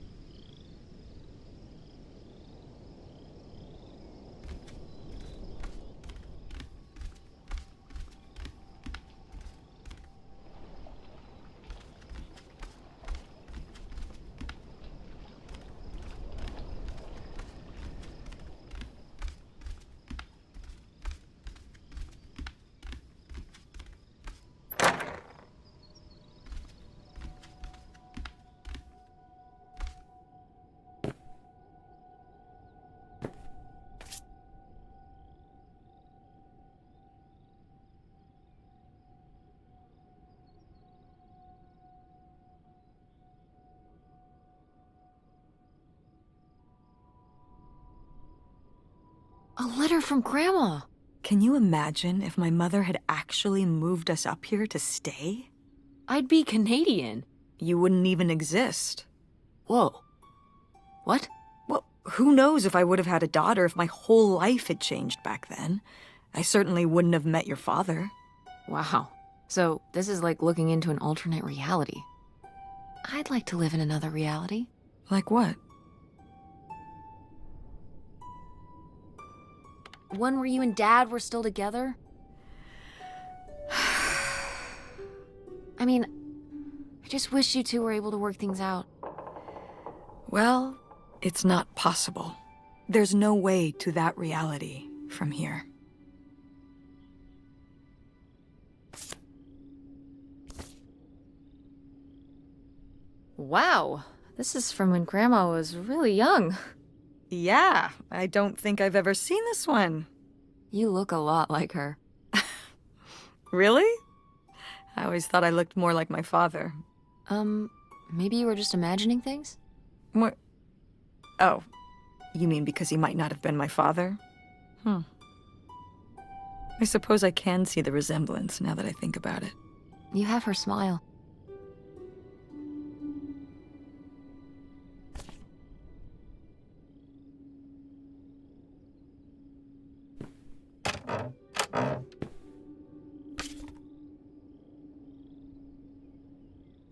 A letter from Grandma. Can you imagine if my mother had actually moved us up here to stay? I'd be Canadian. You wouldn't even exist. Whoa. What? Well, who knows if I would have had a daughter if my whole life had changed back then. I certainly wouldn't have met your father. Wow. So this is like looking into an alternate reality. I'd like to live in another reality. Like what? One where you and Dad were still together? I mean, I just wish you two were able to work things out. Well, it's not possible. There's no way to that reality from here. Wow, this is from when Grandma was really young. Yeah, I don't think I've ever seen this one. You look a lot like her. Really? I always thought I looked more like my father. Maybe you were just imagining things? What? Oh, you mean because he might not have been my father? I suppose I can see the resemblance now that I think about it. You have her smile.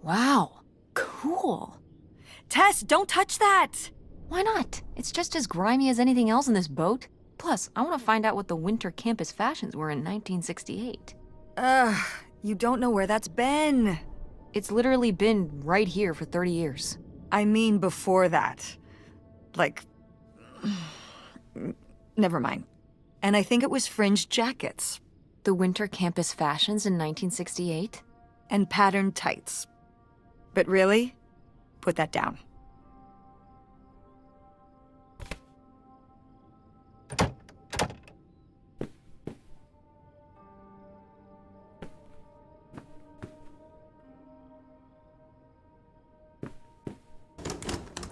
Wow, cool. Tess, don't touch that! Why not? It's just as grimy as anything else in this boat. Plus, I want to find out what the winter campus fashions were in 1968. You don't know where that's been. It's literally been right here for 30 years. I mean before that. Like... Never mind. And I think it was fringed jackets. The winter campus fashions in 1968? And patterned tights. But really? Put that down.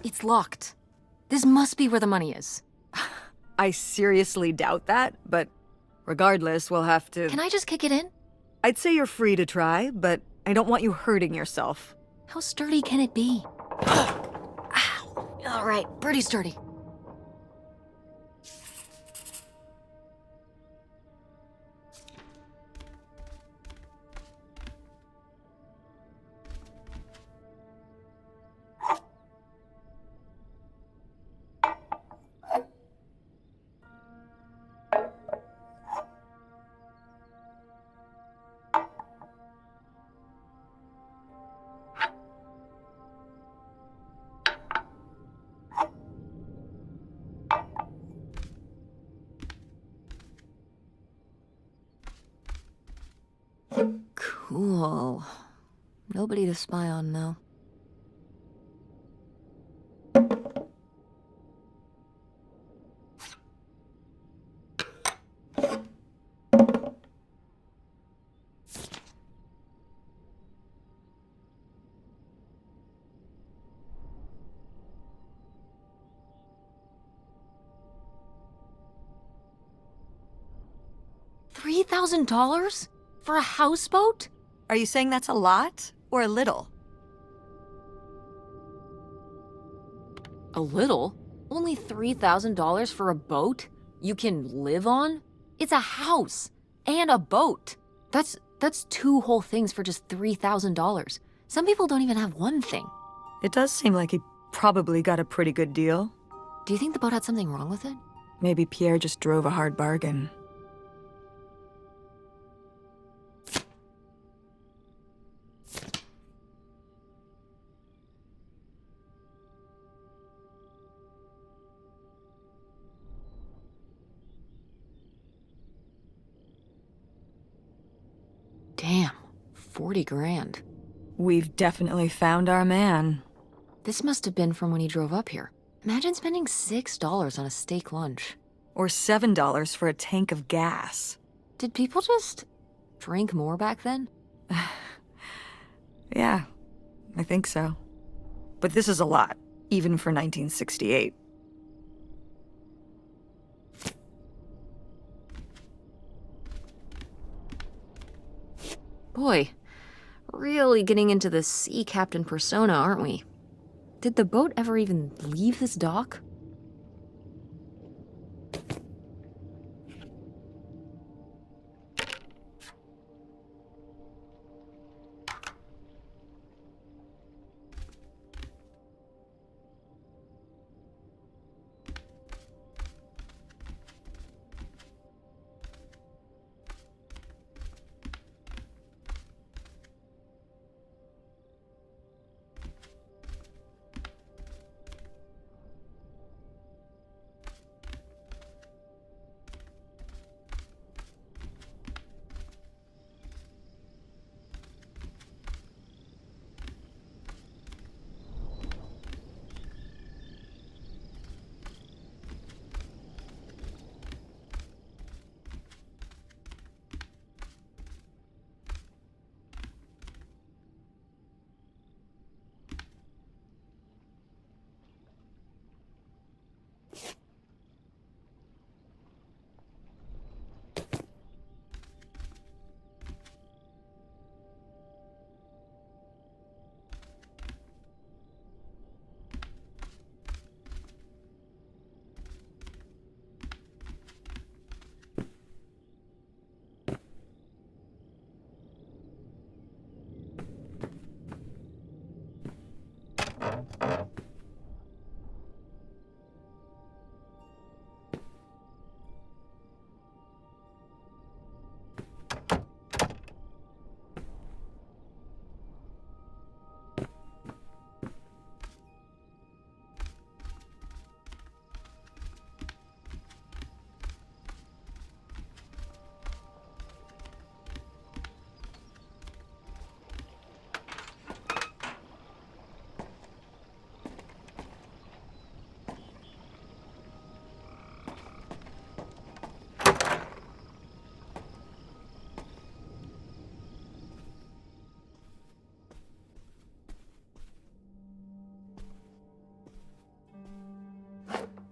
It's locked. This must be where the money is. I seriously doubt that, but regardless, we'll have to... Can I just kick it in? I'd say you're free to try, but I don't want you hurting yourself. How sturdy can it be? Ow. All right, pretty sturdy. Cool. Nobody to spy on, though. $3,000? For a houseboat? Are you saying that's a lot or a little? A little? Only $3,000 for a boat you can live on? It's a house and a boat. That's two whole things for just $3,000. Some people don't even have one thing. It does seem like he probably got a pretty good deal. Do you think the boat had something wrong with it? Maybe Pierre just drove a hard bargain. Damn, 40 grand. We've definitely found our man. This must have been from when he drove up here. Imagine spending $6 on a steak lunch. Or $7 for a tank of gas. Did people just drink more back then? Yeah, I think so. But this is a lot, even for 1968. Boy, really getting into the sea captain persona, aren't we? Did the boat ever even leave this dock?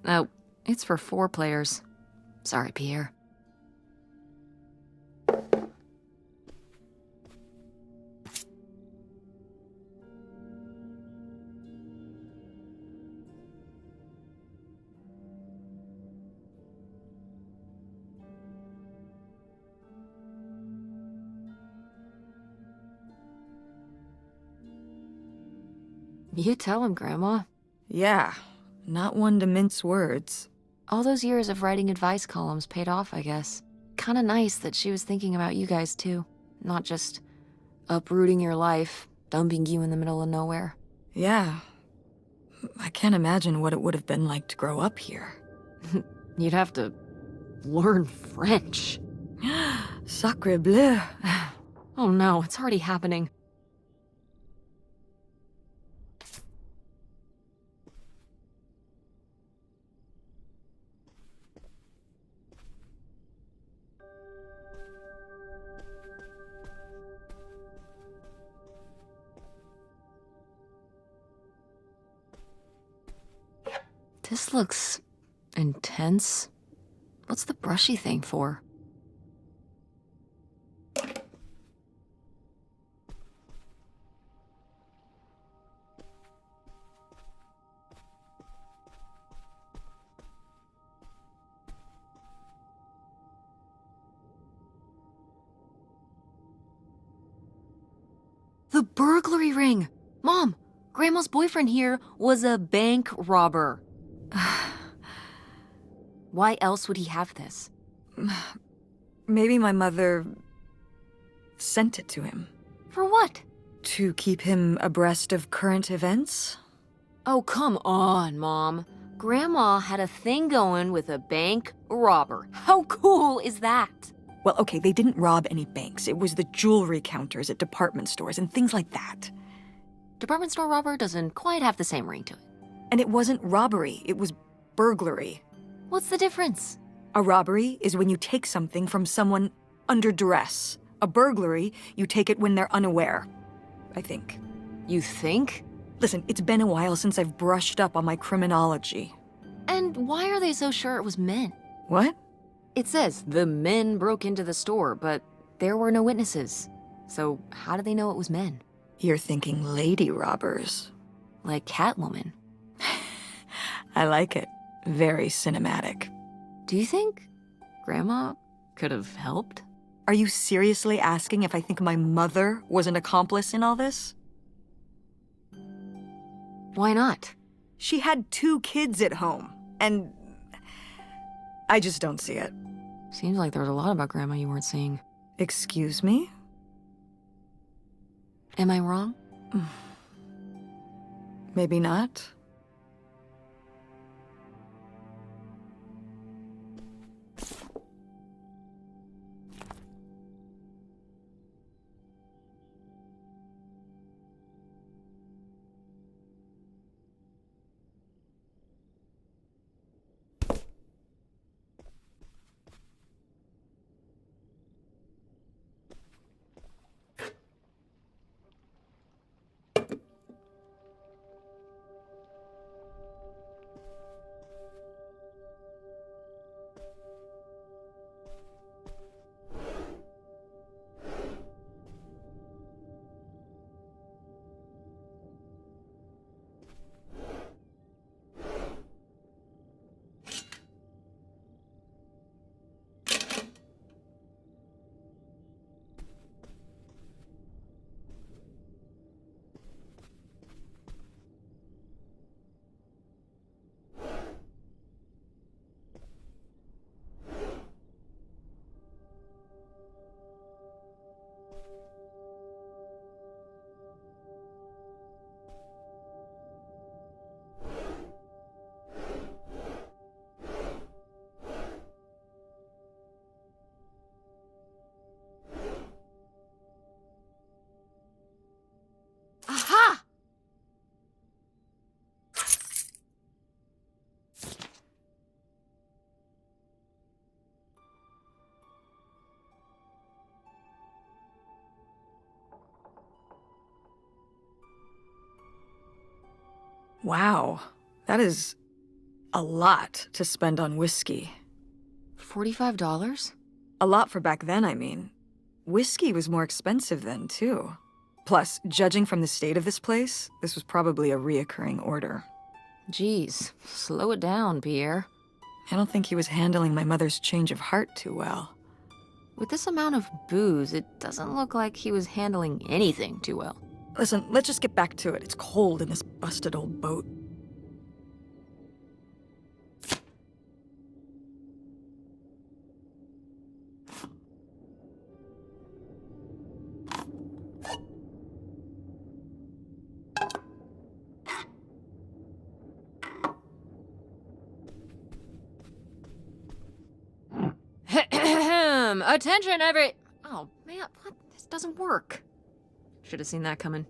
Oh, it's for 4 players. Sorry, Pierre. You tell him, Grandma. Yeah, not one to mince words. All those years of writing advice columns paid off, I guess. Kinda nice that she was thinking about you guys, too. Not just uprooting your life, dumping you in the middle of nowhere. Yeah. I can't imagine what it would have been like to grow up here. You'd have to learn French. Sacre bleu. Oh no, it's already happening. This looks intense. What's the brushy thing for? The burglary ring! Mom, Grandma's boyfriend here was a bank robber. Why else would he have this? Maybe my mother sent it to him. For what? To keep him abreast of current events? Oh, come on, Mom. Grandma had a thing going with a bank robber. How cool is that? Well, okay, they didn't rob any banks. It was the jewelry counters at department stores and things like that. Department store robber doesn't quite have the same ring to it. And it wasn't robbery, it was burglary. What's the difference? A robbery is when you take something from someone under duress. A burglary, you take it when they're unaware, I think. You think? Listen, it's been a while since I've brushed up on my criminology. And why are they so sure it was men? What? It says the men broke into the store, but there were no witnesses. So how do they know it was men? You're thinking lady robbers. Like Catwoman. I like it. Very cinematic. Do you think Grandma could have helped? Are you seriously asking if I think my mother was an accomplice in all this? Why not? She had 2 kids at home, and I just don't see it. Seems like there was a lot about Grandma you weren't seeing. Excuse me? Am I wrong? Maybe not. Aha! Wow, that is A lot to spend on whiskey. $45? A lot for back then, I mean. Whiskey was more expensive then, too. Plus, judging from the state of this place, this was probably a reoccurring order. Jeez, slow it down, Pierre. I don't think he was handling my mother's change of heart too well. With this amount of booze, it doesn't look like he was handling anything too well. Listen, let's just get back to it. It's cold in this busted old boat. Attention, every... Oh, man, what? This doesn't work. Should have seen that coming.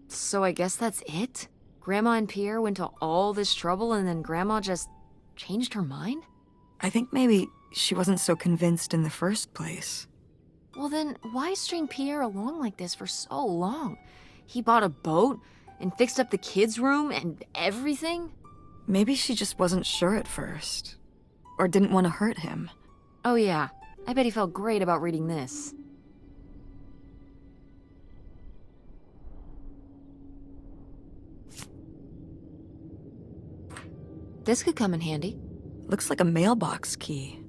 So I guess that's it? Grandma and Pierre went to all this trouble and then Grandma just changed her mind? I think maybe she wasn't so convinced in the first place. Well then, why string Pierre along like this for so long? He bought a boat and fixed up the kids' room and everything? Maybe she just wasn't sure at first. Or didn't want to hurt him. Oh yeah, I bet he felt great about reading this. This could come in handy. Looks like a mailbox key.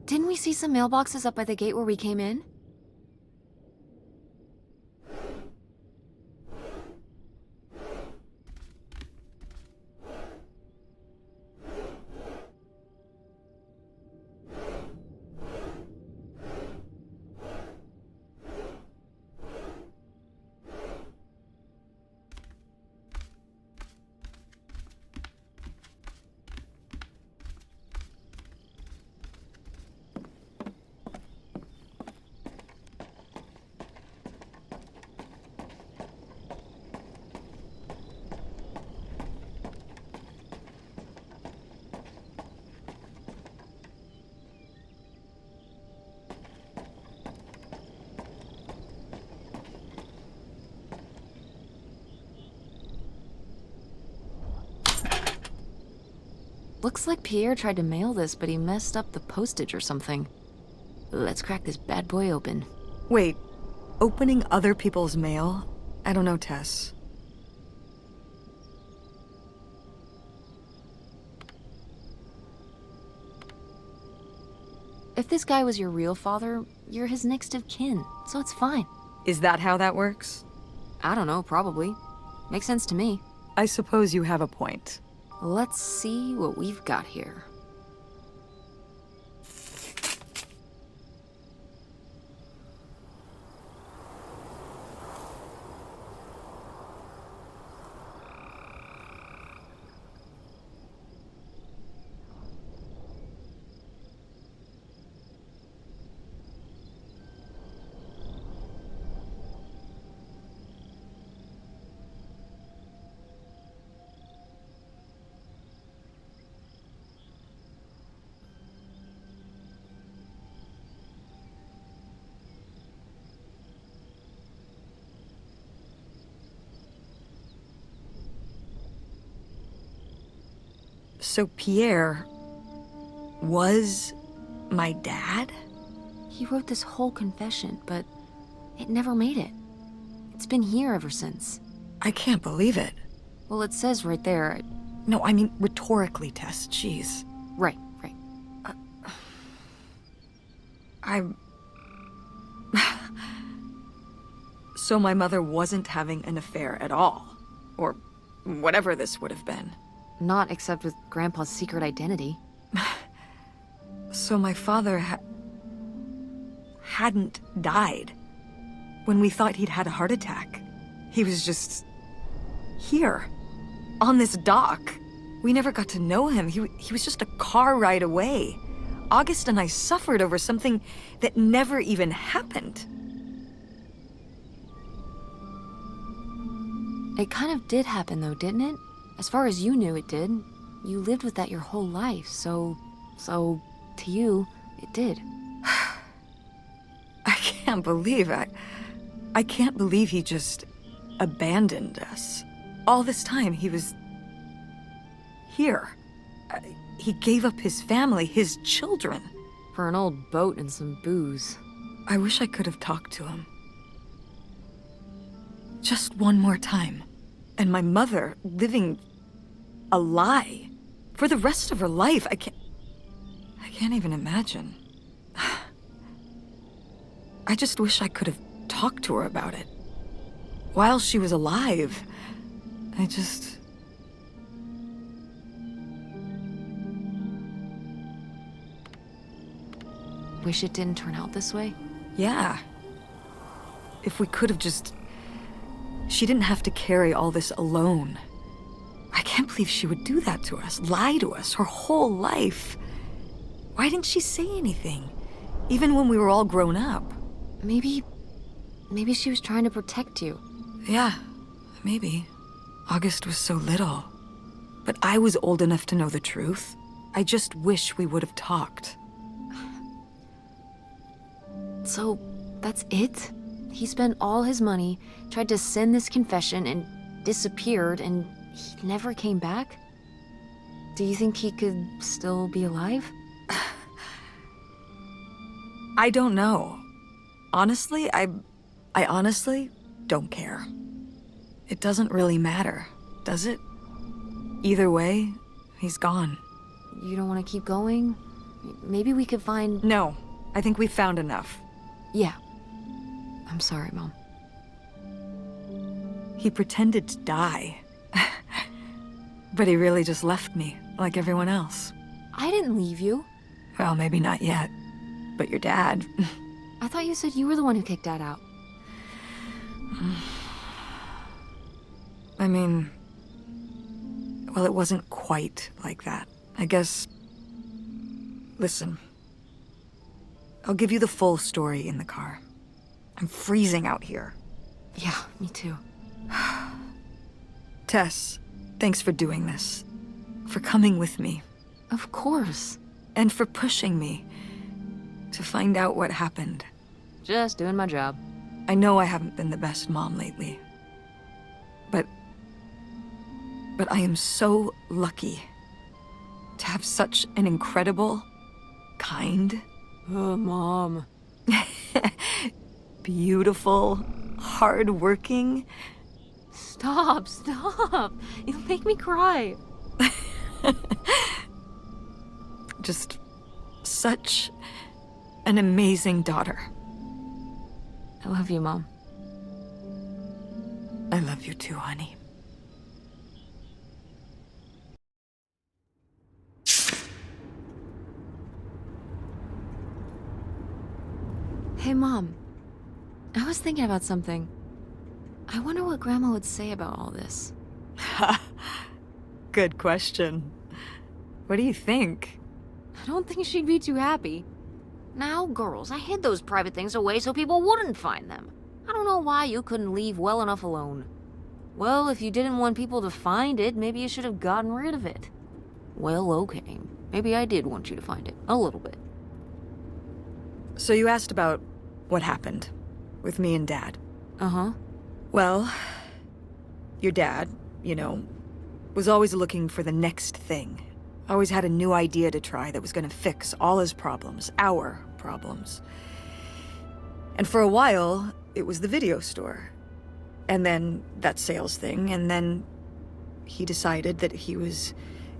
Didn't we see some mailboxes up by the gate where we came in? Looks like Pierre tried to mail this, but he messed up the postage or something. Let's crack this bad boy open. Wait, opening other people's mail? I don't know, Tess. If this guy was your real father, you're his next of kin, so it's fine. Is that how that works? I don't know, probably. Makes sense to me. I suppose you have a point. Let's see what we've got here. So Pierre was my dad? He wrote this whole confession, but it never made it. It's been here ever since. I can't believe it. Well, it says right there. No, I mean rhetorically, Tess. Jeez. Right. So my mother wasn't having an affair at all. Or whatever this would have been. Not except with Grandpa's secret identity. So my father hadn't died. When we thought he'd had a heart attack, he was just here, on this dock. We never got to know him. He was just a car ride away. August and I suffered over something that never even happened. It kind of did happen though, didn't it? As far as you knew, it did. You lived with that your whole life, so to you, it did. I can't believe I can't believe he just abandoned us. All this time, he was here. He gave up his family, his children. For an old boat and some booze. I wish I could have talked to him. Just one more time. And my mother living a lie for the rest of her life. I can't even imagine. I just wish I could have talked to her about it. While she was alive, Wish it didn't turn out this way? Yeah. If we could have just... She didn't have to carry all this alone. I can't believe she would do that to us, lie to us, her whole life. Why didn't she say anything? Even when we were all grown up. Maybe she was trying to protect you. Yeah, maybe. August was so little. But I was old enough to know the truth. I just wish we would have talked. So, that's it? He spent all his money, tried to send this confession, and disappeared, and he never came back? Do you think he could still be alive? I don't know. Honestly, I honestly don't care. It doesn't really matter, does it? Either way, he's gone. You don't want to keep going? Maybe we could find... No, I think we found enough. Yeah. I'm sorry, Mom. He pretended to die. But he really just left me, like everyone else. I didn't leave you. Well, maybe not yet. But your dad... I thought you said you were the one who kicked Dad out. I mean... Well, it wasn't quite like that. I guess... Listen. I'll give you the full story in the car. I'm freezing out here. Yeah, me too. Tess, thanks for doing this. For coming with me. Of course. And for pushing me to find out what happened. Just doing my job. I know I haven't been the best mom lately. But I am so lucky to have such an incredible, kind, Oh, Mom. beautiful, hardworking... Stop. You'll make me cry. Just such an amazing daughter. I love you, Mom. I love you too, honey. Hey, Mom. I was thinking about something. I wonder what Grandma would say about all this. Good question. What do you think? I don't think she'd be too happy. Now, girls, I hid those private things away so people wouldn't find them. I don't know why you couldn't leave well enough alone. Well, if you didn't want people to find it, maybe you should have gotten rid of it. Well, okay. Maybe I did want you to find it. A little bit. So you asked about what happened with me and Dad. Uh-huh. Well, your dad, was always looking for the next thing. Always had a new idea to try that was gonna fix all his problems, our problems. And for a while, it was the video store. And then that sales thing, and then he decided that he was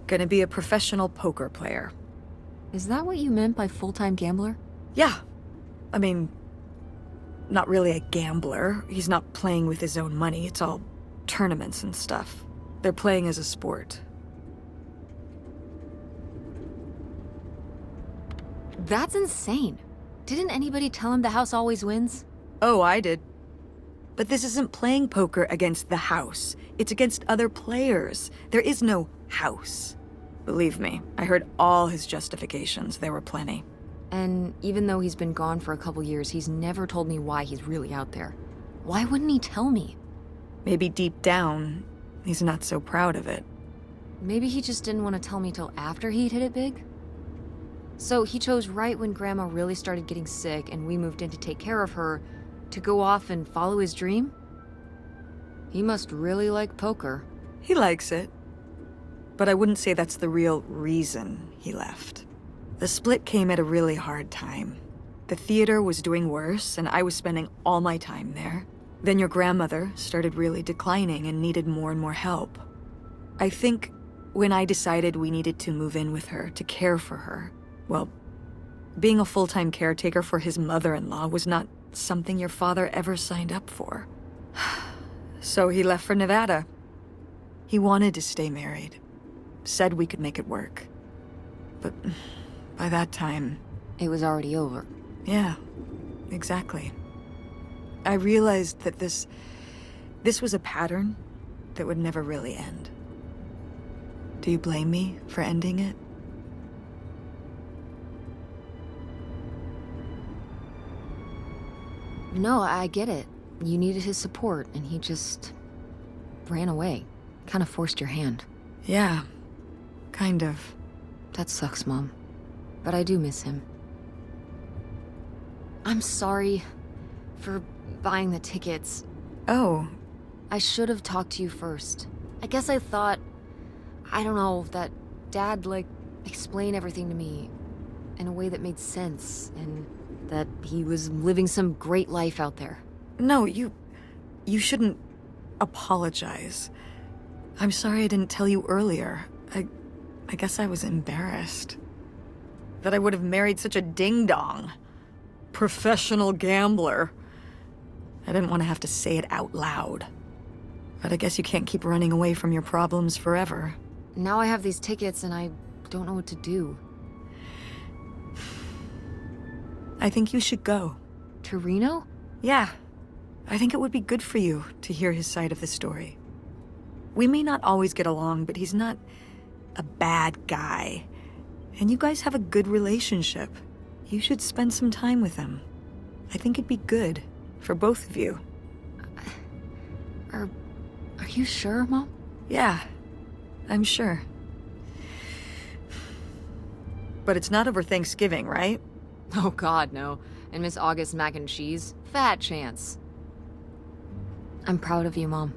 gonna be a professional poker player. Is that what you meant by full-time gambler? Yeah. I mean, not really a gambler. He's not playing with his own money. It's all tournaments and stuff. They're playing as a sport. That's insane. Didn't anybody tell him the house always wins? Oh, I did. But this isn't playing poker against the house. It's against other players. There is no house. Believe me, I heard all his justifications. There were plenty. And even though he's been gone for a couple years, he's never told me why he's really out there. Why wouldn't he tell me? Maybe deep down, he's not so proud of it. Maybe he just didn't want to tell me till after he'd hit it big? So he chose right when Grandma really started getting sick and we moved in to take care of her to go off and follow his dream? He must really like poker. He likes it. But I wouldn't say that's the real reason he left. The split came at a really hard time. The theater was doing worse, and I was spending all my time there. Then your grandmother started really declining and needed more and more help. I think when I decided we needed to move in with her to care for her, well, being a full-time caretaker for his mother-in-law was not something your father ever signed up for. So he left for Nevada. He wanted to stay married. Said we could make it work. But by that time... It was already over. Yeah, exactly. I realized that this was a pattern that would never really end. Do you blame me for ending it? No, I get it. You needed his support, and he just ran away. Kind of forced your hand. Yeah, kind of. That sucks, Mom. But I do miss him. I'm sorry for buying the tickets. Oh, I should have talked to you first. I guess I thought, I don't know, that Dad, explain everything to me in a way that made sense, and that he was living some great life out there. no, you shouldn't apologize. I'm sorry I didn't tell you earlier. I guess I was embarrassed. That I would have married such a ding-dong. Professional gambler. I didn't want to have to say it out loud. But I guess you can't keep running away from your problems forever. Now I have these tickets and I don't know what to do. I think you should go. To Reno? Yeah. I think it would be good for you to hear his side of the story. We may not always get along, but he's not a bad guy. And you guys have a good relationship. You should spend some time with him. I think it'd be good for both of you. Are you sure, Mom? Yeah, I'm sure. But it's not over Thanksgiving, right? Oh God, no. And Miss August mac and cheese? Fat chance. I'm proud of you, Mom.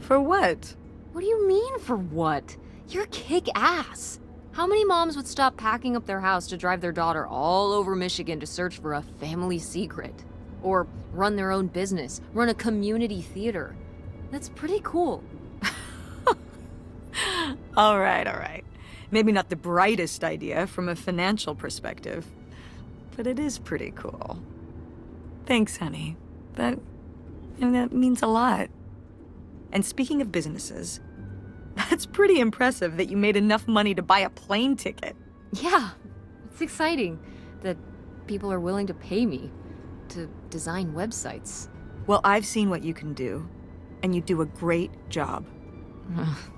For what? What do you mean, for what? You're kick-ass. How many moms would stop packing up their house to drive their daughter all over Michigan to search for a family secret? Or run their own business, run a community theater? That's pretty cool. All right. Maybe not the brightest idea from a financial perspective, but it is pretty cool. Thanks, honey. That means a lot. And speaking of businesses, that's pretty impressive that you made enough money to buy a plane ticket. Yeah, it's exciting that people are willing to pay me to design websites. Well, I've seen what you can do, and you do a great job.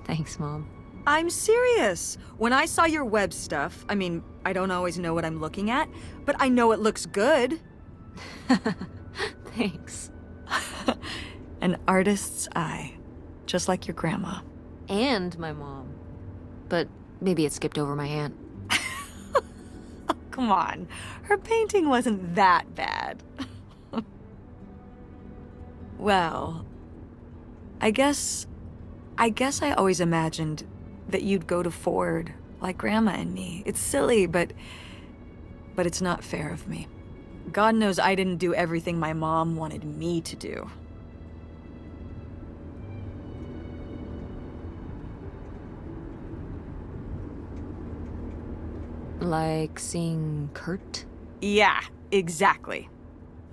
Thanks, Mom. I'm serious. When I saw your web stuff, I mean, I don't always know what I'm looking at, but I know it looks good. Thanks. An artist's eye, just like your grandma. And my mom. But maybe it skipped over my aunt. Come on, her painting wasn't that bad. Well, I guess I always imagined that you'd go to Ford, like Grandma and me. It's silly, but it's not fair of me. God knows I didn't do everything my mom wanted me to do. Like seeing Kurt? Yeah, exactly.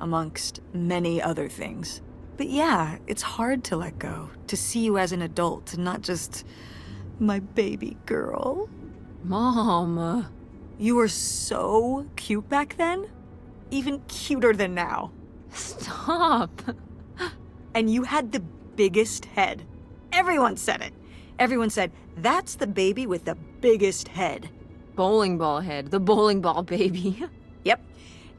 Amongst many other things. But yeah, it's hard to let go, to see you as an adult, and not just my baby girl. Mom. You were so cute back then. Even cuter than now. Stop. And you had the biggest head. Everyone said it. Everyone said, that's the baby with the biggest head. Bowling ball head, the bowling ball baby. Yep.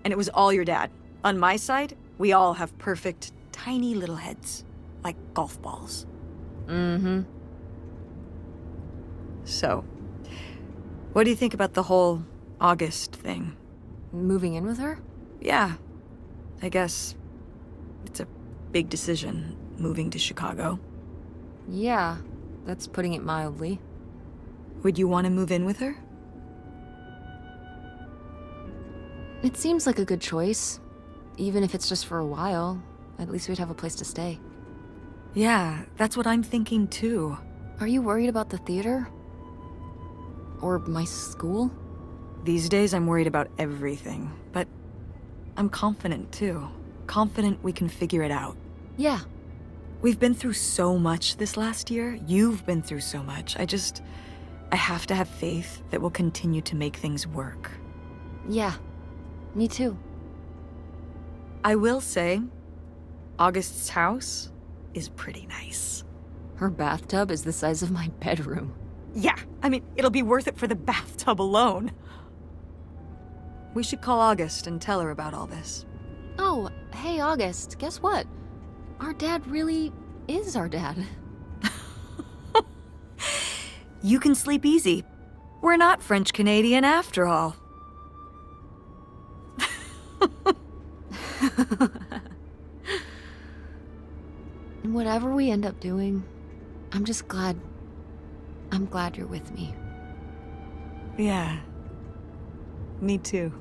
And it was all your dad. On my side, we all have perfect, tiny little heads. Like golf balls. Mm-hmm. So, what do you think about the whole August thing? Moving in with her? Yeah. I guess it's a big decision, moving to Chicago. Yeah, that's putting it mildly. Would you want to move in with her? It seems like a good choice. Even if it's just for a while, at least we'd have a place to stay. Yeah, that's what I'm thinking too. Are you worried about the theater? Or my school? These days I'm worried about everything, but I'm confident too. Confident we can figure it out. Yeah. We've been through so much this last year. You've been through so much. I have to have faith that we'll continue to make things work. Yeah. Me too. I will say, August's house is pretty nice. Her bathtub is the size of my bedroom. Yeah, I mean, it'll be worth it for the bathtub alone. We should call August and tell her about all this. Oh, hey August, guess what? Our dad really is our dad. You can sleep easy. We're not French Canadian after all. Whatever we end up doing, I'm glad you're with me. Yeah, me too.